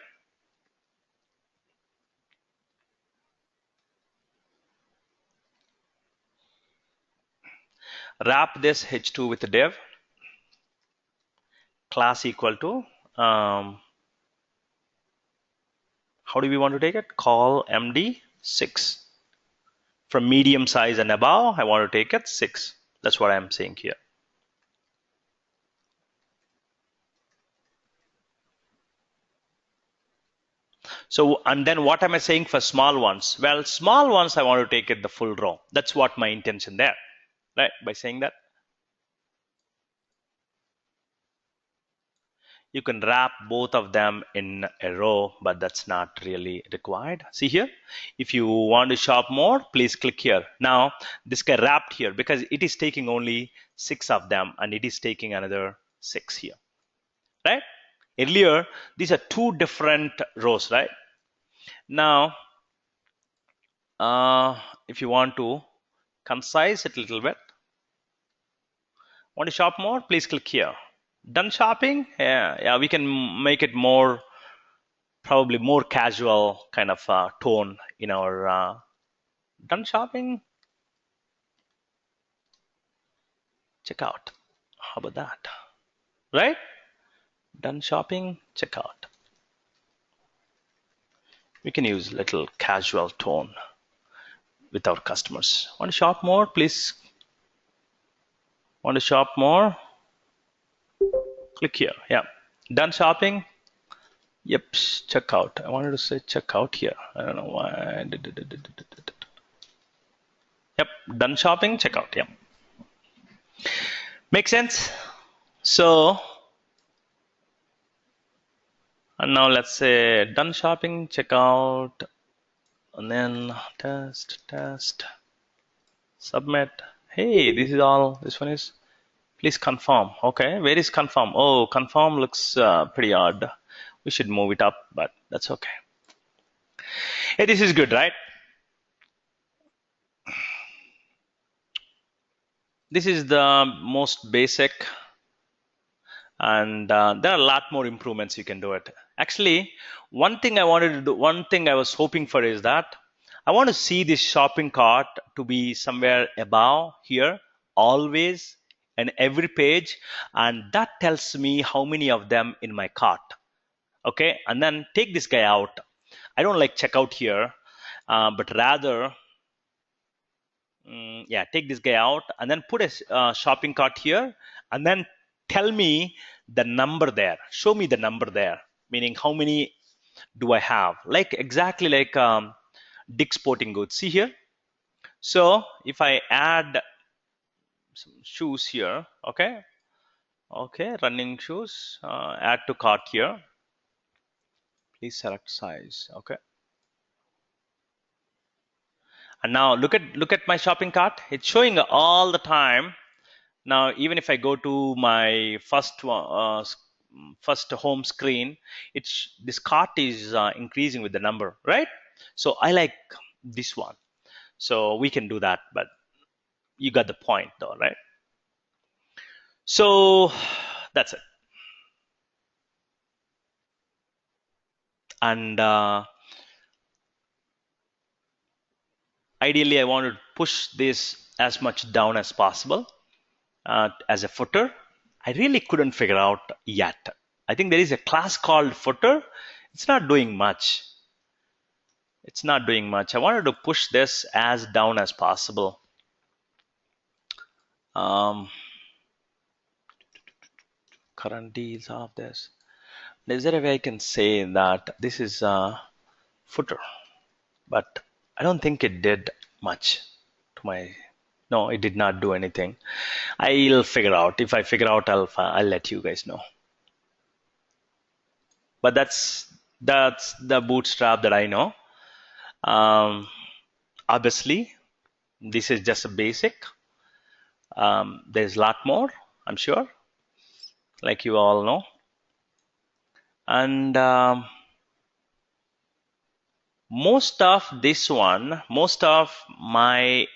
Wrap this H2 with the div. Class equal to, how do we want to take it? Call MD6. From medium size and above, I want to take it 6. That's what I'm saying here. So, and then what am I saying for small ones? Well, small ones, I want to take it the full row. That's what my intention there, right? By saying that, you can wrap both of them in a row, but that's not really required. See here, if you want to shop more, please click here. Now, this guy wrapped here because it is taking only 6 of them and it is taking another 6 here, right? Earlier, these are 2 different rows, right? Now, if you want to concise it a little bit, want to shop more, please click here. Done shopping? Yeah, we can make it more, probably more casual kind of tone in our done shopping. Check out. How about that? Right? Done shopping, check out. We can use little casual tone with our customers. Want to shop more? Please. Want to shop more? Click here. Yeah. Done shopping? Yep. Check out. I wanted to say check out here. I don't know why. Yep. Done shopping? Check out. Yep. Make sense? So, and now let's say done shopping, check out, and then test, submit. Hey, this is all, this one is, please confirm. Okay, where is confirm? Oh, confirm looks pretty odd. We should move it up, but that's okay. Hey, this is good, right? This is the most basic, and there are a lot more improvements you can do it. Actually, one thing I wanted to do, one thing I was hoping for is that I want to see this shopping cart to be somewhere above here, always, and every page, and that tells me how many of them in my cart. Okay, and then take this guy out. I don't like checkout here, but rather, yeah, take this guy out and then put a shopping cart here, and then tell me the number there. Show me the number there, meaning how many do I have? Like exactly like Dick's Sporting Goods. See here. So if I add some shoes here, okay, running shoes, add to cart here. Please select size. Okay. And now look at my shopping cart. It's showing all the time. Now, even if I go to my first home screen, this cart is increasing with the number, right? So I like this one. So we can do that, but you got the point though, right? So that's it. And ideally, I want to push this as much down as possible as a footer. I really couldn't figure out yet. I think there is a class called footer. It's not doing much. It's not doing much. I wanted to push this as down as possible. Current deals of this. Is there a way I can say that this is a footer? But I don't think it did much to my. No, it did not do anything. I'll figure out. If I figure out, I'll let you guys know. But that's the bootstrap that I know. Obviously, this is just a basic. There's a lot more, I'm sure, like you all know. And most of my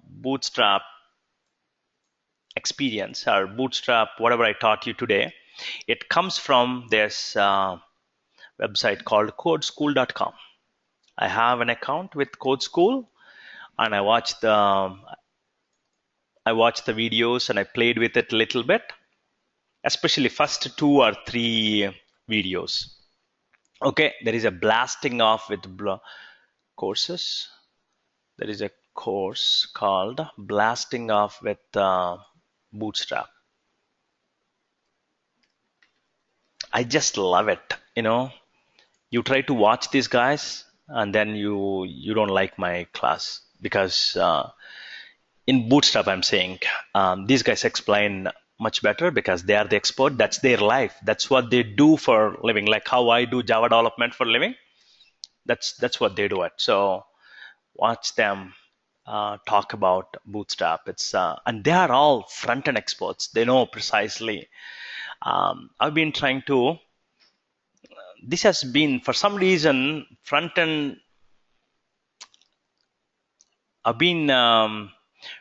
bootstrap experience or bootstrap, whatever I taught you today, it comes from this website called codeschool.com. I have an account with Code School, and I watched the videos and I played with it a little bit, especially first 2 or 3 videos. Okay, there is a blasting off with courses. There is a course called blasting off with bootstrap. I just love it. You try to watch these guys and then you don't like my class because in bootstrap I'm saying these guys explain much better because they are the expert. That's their life. That's what they do for living. Like how I do Java development for living. That's what they do it. So watch them talk about bootstrap. It's and they are all front-end experts. They know precisely. I've been trying to. This has been for some reason front-end. I've been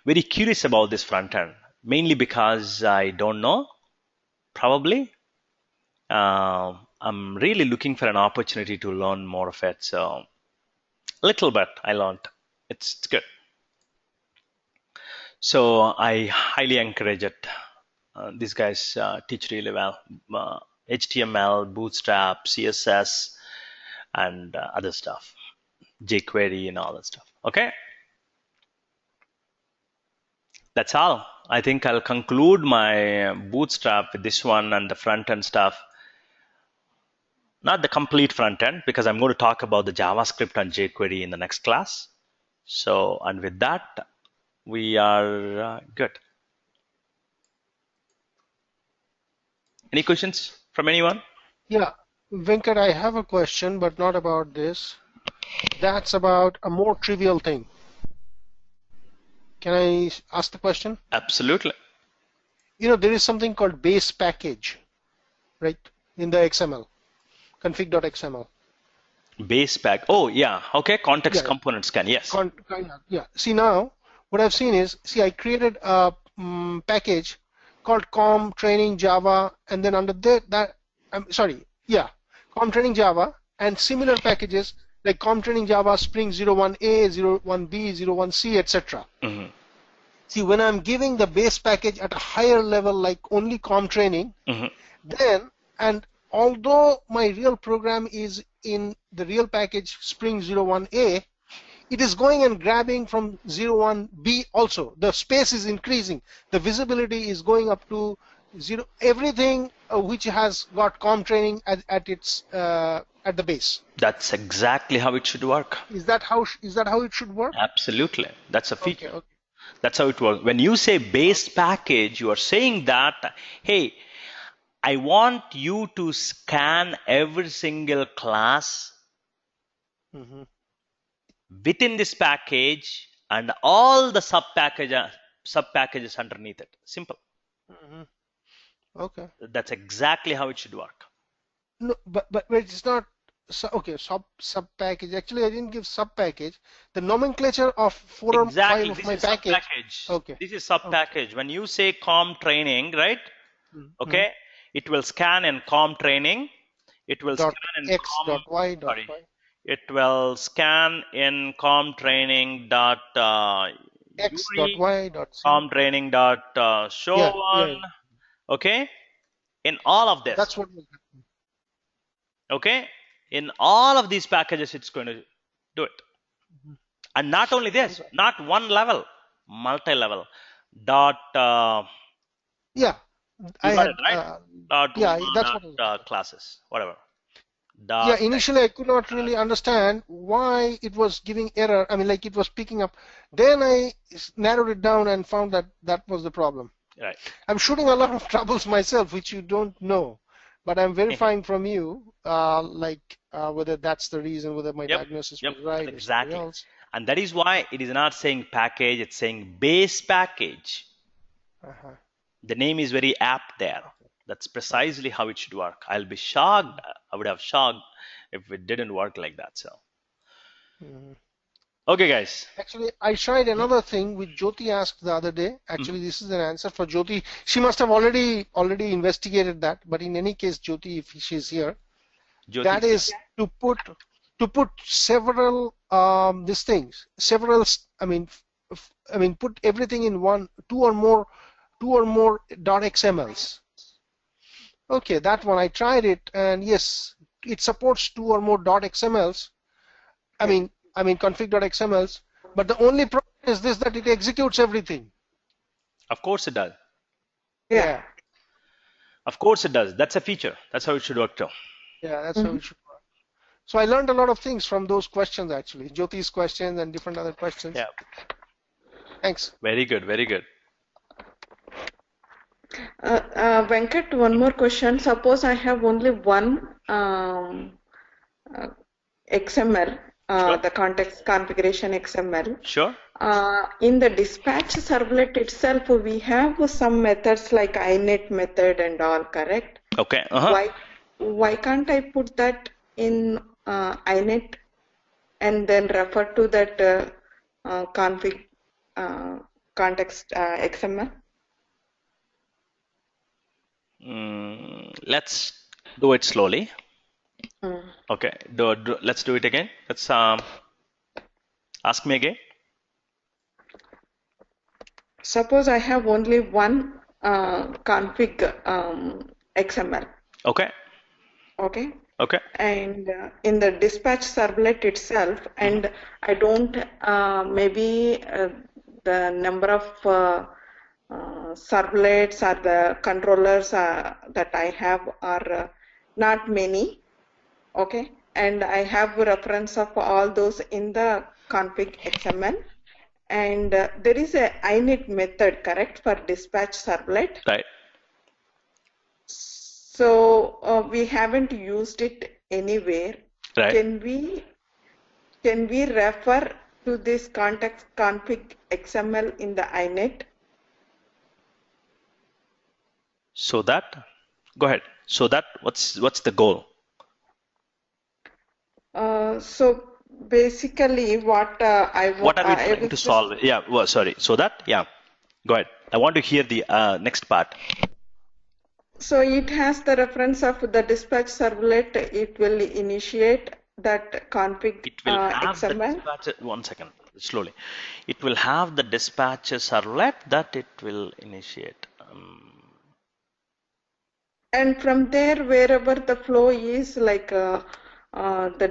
very curious about this front-end, mainly because I don't know. Probably, I'm really looking for an opportunity to learn more of it. So, a little bit I learned. It's good. So I highly encourage it. These guys teach really well. HTML, Bootstrap, CSS, and other stuff, jQuery and all that stuff. Okay, that's all. I think I'll conclude my Bootstrap with this one and the front end stuff. Not the complete front end because I'm going to talk about the JavaScript and jQuery in the next class. So, and with that, we are good. Any questions from anyone? Yeah, Venkat, I have a question, but not about this. That's about a more trivial thing. Can I ask the question? Absolutely. There is something called base package, right, in the XML, config.xml. Base pack. Oh, yeah. Okay. Context Yeah, component scan. Yes. kind of, yeah. See now, what I've seen is, see, I created a package called com training Java, and then under that, I'm sorry, yeah, com training Java, and similar packages like com training Java Spring 01A, 01B, 01C, etc. hmm See, when I'm giving the base package at a higher level, like only com training, hmm then, and although my real program is in the real package Spring 01A, it is going and grabbing from 01B also. The space is increasing. The visibility is going up to 0. Everything which has got com training at its at the base. That's exactly how it should work. Is that how it should work? Absolutely. That's a Okay, feature. okay. That's how it works. When you say base package, you are saying that, hey, I want you to scan every single class Mm-hmm. within this package and all the sub packages underneath it. Simple. Mm-hmm. Okay. That's exactly how it should work. No, but it's not. Okay, sub package. Actually, I didn't give sub package. The nomenclature of 4 or 5 Exactly. of This my is sub package. package. Okay. This is sub package. When you say com training, right? Mm-hmm. Okay, it will scan in com training. It will Dot scan in X com. dot Y dot Sorry. Y. It will scan in com training dot X dot URI, Y dot Z. com training dot show Yeah, one. Okay, in all of this. that's what was happening. Okay, in all of these packages, it's going to do it. Mhm. And not only this, Okay. not one level, multi-level. Dot. Yeah, You I got had. it right. Dot Yeah, one that's what. dot classes, whatever. Yeah, Dot. initially I could not really understand why it was giving error. I mean, like it was picking up. Then I narrowed it down and found that that was the problem. Right. I'm shooting a lot of troubles myself, which you don't know, but I'm verifying from you, whether that's the reason, whether my diagnosis was right or Exactly. something else. And that is why it is not saying package, it's saying base package. Uh-huh. The name is very apt there. That's precisely how it should work. I'll be shocked. I would have shocked if it didn't work like that. So, Mhm. okay, guys. Actually, I tried another thing which Jyoti asked the other day. Actually, this is an answer for Jyoti. She must have already investigated that. But in any case, Jyoti, if she's here, Jyoti, that is to put several these things, several. I mean, put everything in one, two or more .xmls. Okay, that one I tried it, and yes, it supports 2 or more .xmls. I mean config.xmls, but the only problem is this, that it executes everything. Of course it does. Yeah. Of course it does. That's a feature. That's how it should work too. Yeah, that's how it should work. So I learned a lot of things from those questions, actually. Jyoti's questions and different other questions. Yeah. Thanks. Very good. Very good. Venkat, one more question. Suppose I have only one XML, Sure. the context configuration XML. Sure. In the dispatch servlet itself, we have some methods like inet method and all, correct? Okay. Why can't I put that in inet and then refer to that config context XML? Let's do it slowly. Okay. Let's do it again. Let's ask me again. Suppose I have only one config XML. Okay. Okay. Okay. And in the dispatch servlet itself, and I don't maybe the number of servlets or the controllers that I have are not many. Okay, and I have a reference of all those in the config XML. And there is a init method, correct, for dispatch servlet. Right. So we haven't used it anywhere. Right. Can we refer to this context config XML in the inet? So that, go ahead. So that, what's the goal? So basically, what What are we I trying was to just solve? Yeah, well, sorry. So that, yeah, go ahead. I want to hear the next part. so it has the reference of the dispatch servlet. It will initiate that config It will have the XML. dispatcher, one second, slowly. It will have the dispatcher servlet that it will initiate. And from there, wherever the flow is, like the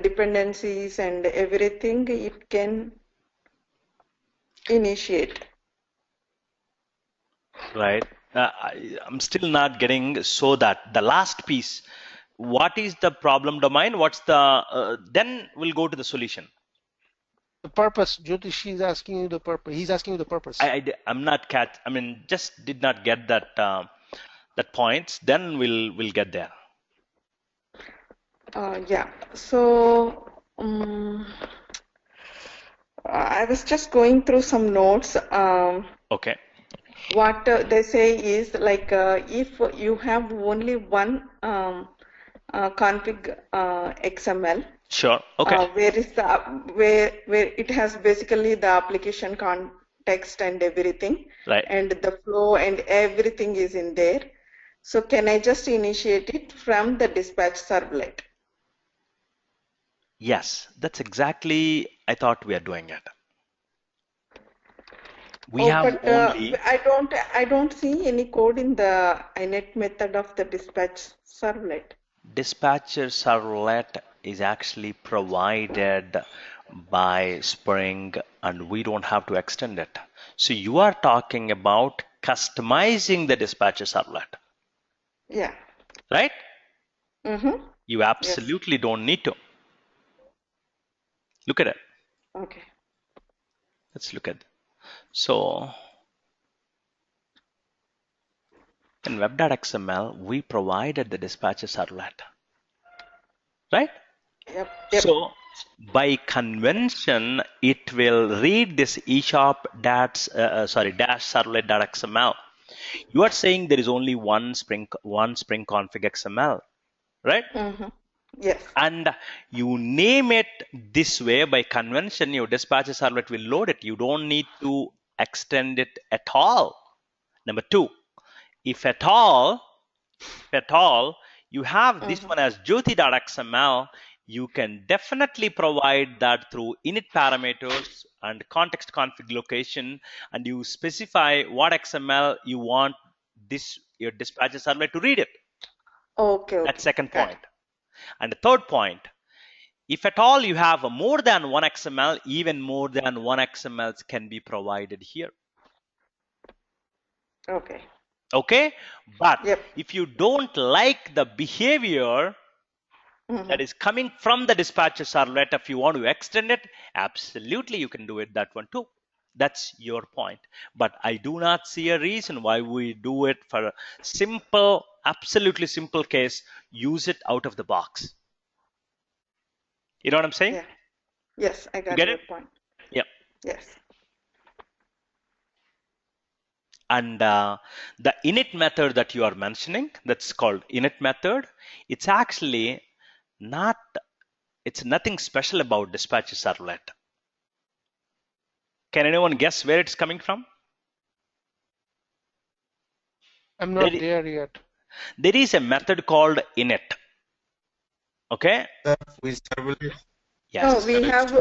dependencies and everything, it can initiate. Right. I'm still not getting, so that the last piece, what is the problem domain? What's the, then we'll go to the solution. The purpose, Jyoti, she's asking you the purpose. He's asking you the purpose. I'm not I mean, just did not get that, that points. Then we'll get there. Yeah. So I was just going through some notes. Okay. What they say is like if you have only one config XML, Sure. Okay. where is the where it has basically the application context and everything, Right. and the flow and everything is in there. So can I just initiate it from the dispatch servlet? Yes, that's exactly, I thought we are doing it. We Oh, have but only I don't see any code in the init method of the dispatch servlet. dispatcher servlet is actually provided by Spring, and we don't have to extend it. So you are talking about customizing the dispatcher servlet, Yeah. right? Mm-hmm. You Yes. absolutely don't need to. Look at it. Okay. Let's look at it. So in web.xml, we provided the dispatcher servlet, right? Yep. Yep. So by convention, it will read this eShop dash servlet.xml. You are saying there is only one Spring config XML, right? Mm-hmm. Yes. And you name it this way. By convention, your dispatcher servlet will load it. You don't need to extend it at all. Number two, if at all you have this one as jyoti.xml, you can definitely provide that through init parameters and context config location, and you specify what XML you want your dispatcher servlet to read it. Okay. Okay. That's second Got point. And the third point, if at all you have more than one XML, even more than one XML can be provided here. it. Okay. Okay, but Yep. if you don't like the behavior Mm-hmm. that is coming from the dispatcher servlet, if you want to extend it, absolutely you can do it that one too. That's your point. But I do not see a reason why we do it for a simple, absolutely simple case. Use it out of the box. You know what I'm saying? Yeah. Yes, I got get your it? point. Yeah. Yes. And the init method that you are mentioning, that's called init method, it's actually not, it's nothing special about dispatcher servlet. Can anyone guess where it's coming from? I'm not there yet. There is a method called init. Okay? With servlet. Yes. No, we have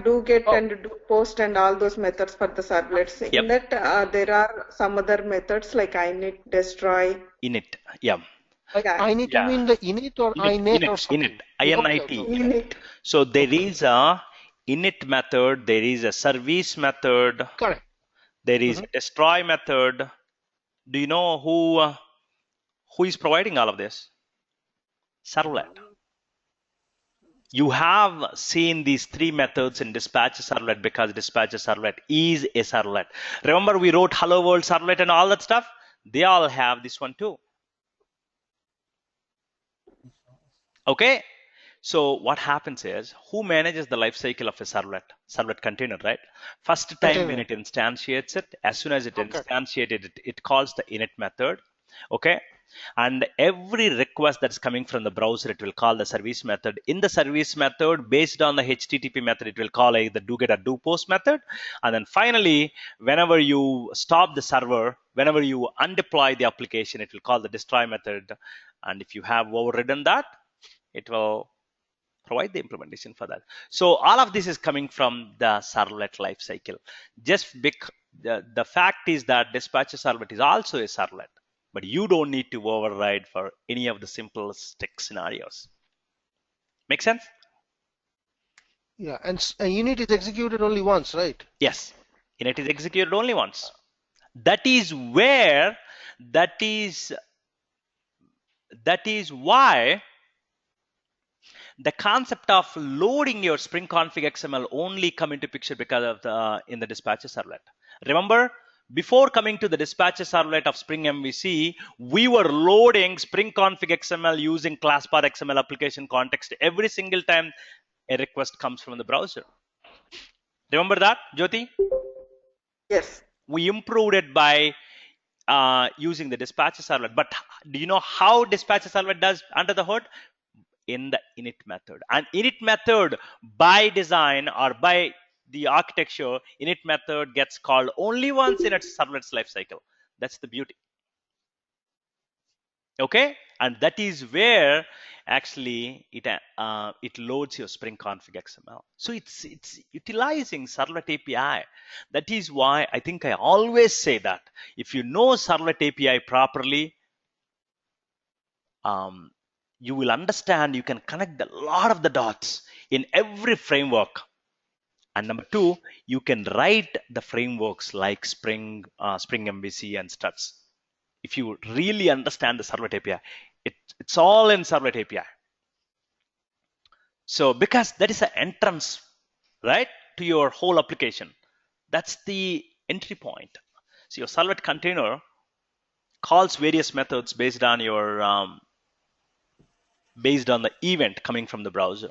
do get and do post and all those methods for the servlets. Yep. In that, there are some other methods like init, destroy. Init. Yeah. Like Yeah. init, you mean the init or inet or something? init. Okay. Init. So there is a init method, there is a service method, Correct. there is a destroy method. Do you know who is providing all of this? Servlet. You have seen these three methods in dispatcher servlet because dispatcher servlet is a servlet. Remember we wrote hello world servlet and all that stuff? They all have this one too. Okay? So what happens is, who manages the life cycle of a servlet? Servlet container, right? First time when it instantiates it, as soon as it instantiates it, it calls the init method. Okay? And every request that's coming from the browser, it will call the service method. In the service method, based on the HTTP method, it will call either doGet or doPost method. And then finally, whenever you stop the server, whenever you undeploy the application, it will call the destroy method. And if you have overridden that, it will provide the implementation for that. So all of this is coming from the servlet lifecycle. Just the fact is that dispatcher servlet is also a servlet, but you don't need to override for any of the simplistic scenarios. Make sense? Yeah, and init is executed only once, right? Yes, init is executed only once. That is where, that is why the concept of loading your Spring Config XML only come into picture because of in the dispatcher servlet. Remember, before coming to the dispatcher servlet of Spring MVC, we were loading Spring Config XML using ClassPath XML application context every single time a request comes from the browser. Remember that, Jyoti? Yes. We improved it by using the dispatcher servlet. But do you know how dispatcher servlet does under the hood? In the init method. And init method by design or by the architecture, init method gets called only once in its servlet's lifecycle. That's the beauty. Okay, and that is where actually it loads your Spring Config XML. So it's utilizing servlet API. That is why I think I always say that if you know servlet API properly, you will understand, you can connect a lot of the dots in every framework. And number two, you can write the frameworks like Spring MVC and struts. If you really understand the servlet API, it's all in servlet API. So because that is an entrance, right, to your whole application. That's the entry point. So your servlet container calls various methods based on your based on the event coming from the browser.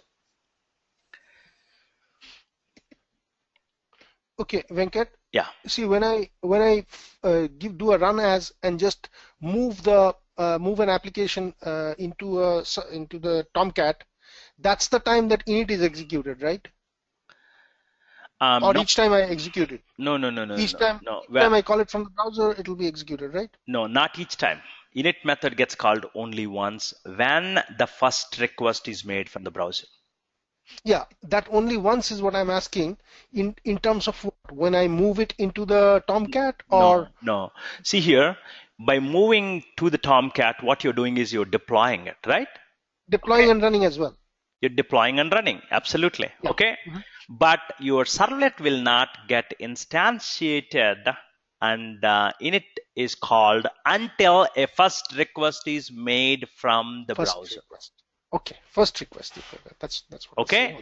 Okay, Venkat. Yeah. See, when I do a run as and just move an application into the Tomcat, that's the time that init is executed, right? Or each time I execute it? No. Each time I call it from the browser, it will be executed, right? No, not each time. Init method gets called only once when the first request is made from the browser. Yeah, that only once is what I'm asking. In terms of what? When I move it into the Tomcat, or no. See here, by moving to the Tomcat, what you're doing is you're deploying it, right? Deploying and running as well. You're deploying and running, absolutely. Yeah. Okay, but your servlet will not get instantiated, and init is called until a first request is made from the browser. Request. Okay, first request. That's what. Okay,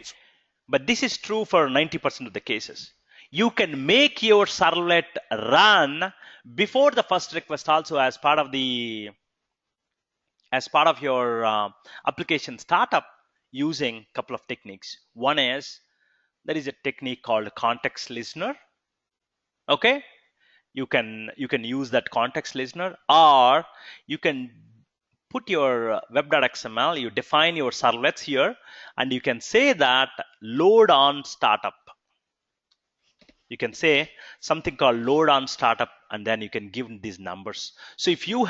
but this is true for 90% of the cases. You can make your servlet run before the first request also as part of your application startup using a couple of techniques. One is there is a technique called context listener. Okay, you can use that context listener, or you can put your web.xml, you define your servlets here, and you can say that load on startup. You can say something called load on startup, and then you can give these numbers. So if you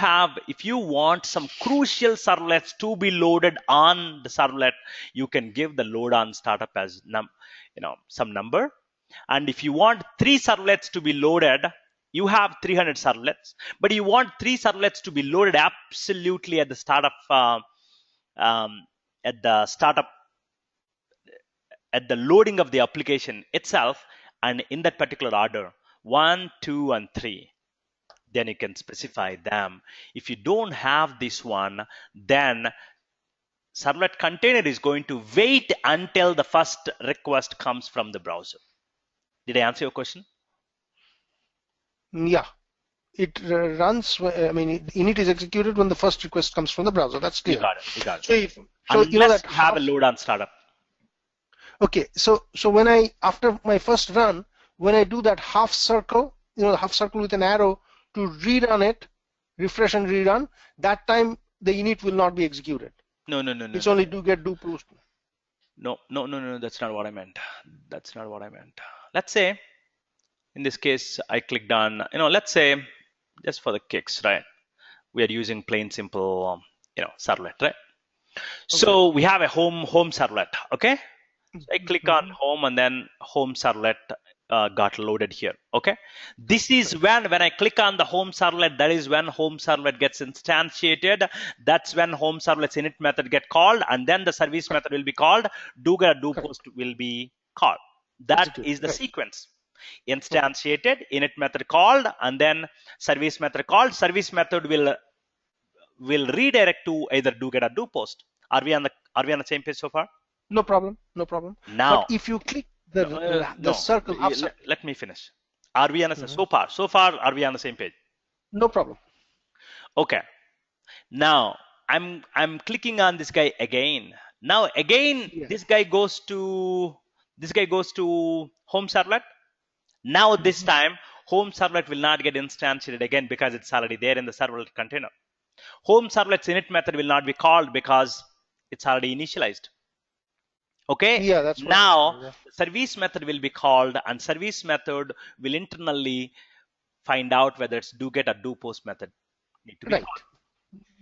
want some crucial servlets to be loaded on the servlet, you can give the load on startup as some number. And if you want 3 servlets to be loaded, you have 300 servlets, but you want 3 servlets to be loaded absolutely at the startup, at the loading of the application itself, and in that particular order, 1, 2, and 3. Then you can specify them. If you don't have this one, then servlet container is going to wait until the first request comes from the browser. Did I answer your question? Yeah, it runs. I mean, init is executed when the first request comes from the browser. That's clear. You got it. So you know that you have a load on startup. Okay, so when after my first run, when I do that half circle, the half circle with an arrow to rerun it, refresh and rerun, that time the init will not be executed. No. It's only do get do post. No. That's not what I meant. That's not what I meant. Let's say, in this case, I clicked on, let's say, just for the kicks, right? We are using plain simple, servlet, right? So we have a home servlet, okay? So I click on home and then home servlet got loaded here, okay? This is when I click on the home servlet, that is when home servlet gets instantiated. That's when home servlet's init method get called, and then the service method will be called, do post will be called. That is the sequence. Instantiated, init method called, and then service method called. Service method will redirect to either do get or do post. Are we on the same page so far? No problem. Now, but if you click the circle upside, let me finish. Are we on the so far? Are we on the same page? No problem. Okay. Now I'm clicking on this guy again. Now again, this guy goes to home servlet. Now this time home servlet will not get instantiated again because it's already there in the servlet container. Home servlet's init method will not be called because it's already initialized. Okay. Yeah, that's now the service method will be called, and service method will internally find out whether it's do get or do post method need to be called.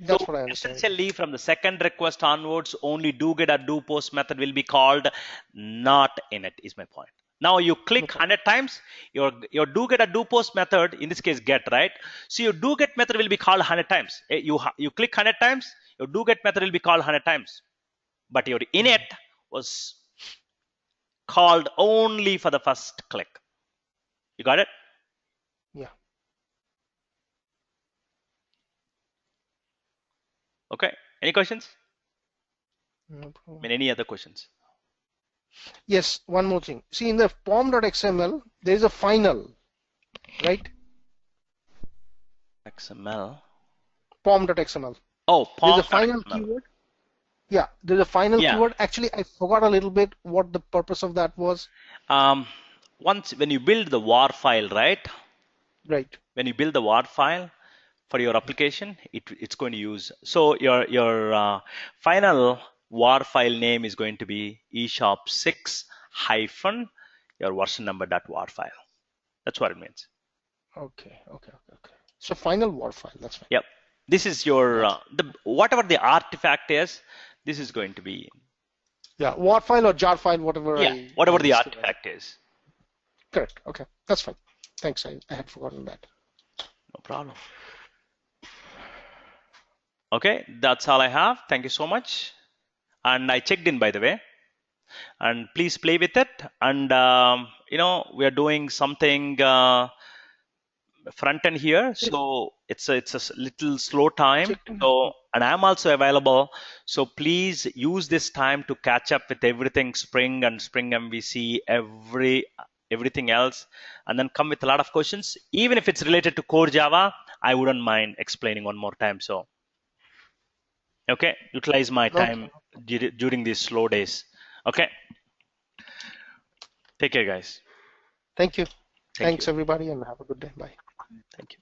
That's so what I understand. Essentially, from the second request onwards, only do get or do post method will be called, not init, is my point. Now you click 100 times, your do get or do post method, in this case get, right? So your do get method will be called 100 times. You click 100 times, your do get method will be called 100 times. But your init was called only for the first click. You got it? Yeah. Okay. Any questions? No problem. I mean, any other questions? Yes, one more thing. See, in the pom.xml, there is a final, right? XML. Pom.xml. Oh, there's a final keyword. Yeah, there's a final keyword. Actually, I forgot a little bit what the purpose of that was. When you build the WAR file, right? Right. When you build the WAR file for your application, it's going to use. So your final WAR file name is going to be eshop6 hyphen your version number .war file. That's what it means. Okay. So final WAR file. That's fine. Yep. This is your whatever the artifact is. This is going to be. Yeah, WAR file or jar file, whatever. Yeah, whatever the artifact is. Correct. Okay, that's fine. Thanks. I had forgotten that. No problem. Okay, that's all I have. Thank you so much. And I checked in, by the way. And please play with it. And we are doing something front end here, so it's a little slow time. So, and I'm also available. So please use this time to catch up with everything Spring and Spring MVC, everything else, and then come with a lot of questions. Even if it's related to core Java, I wouldn't mind explaining one more time. So, okay, utilize my time during these slow days. Okay. Take care, guys. Thanks, everybody, and have a good day. Bye. Thank you.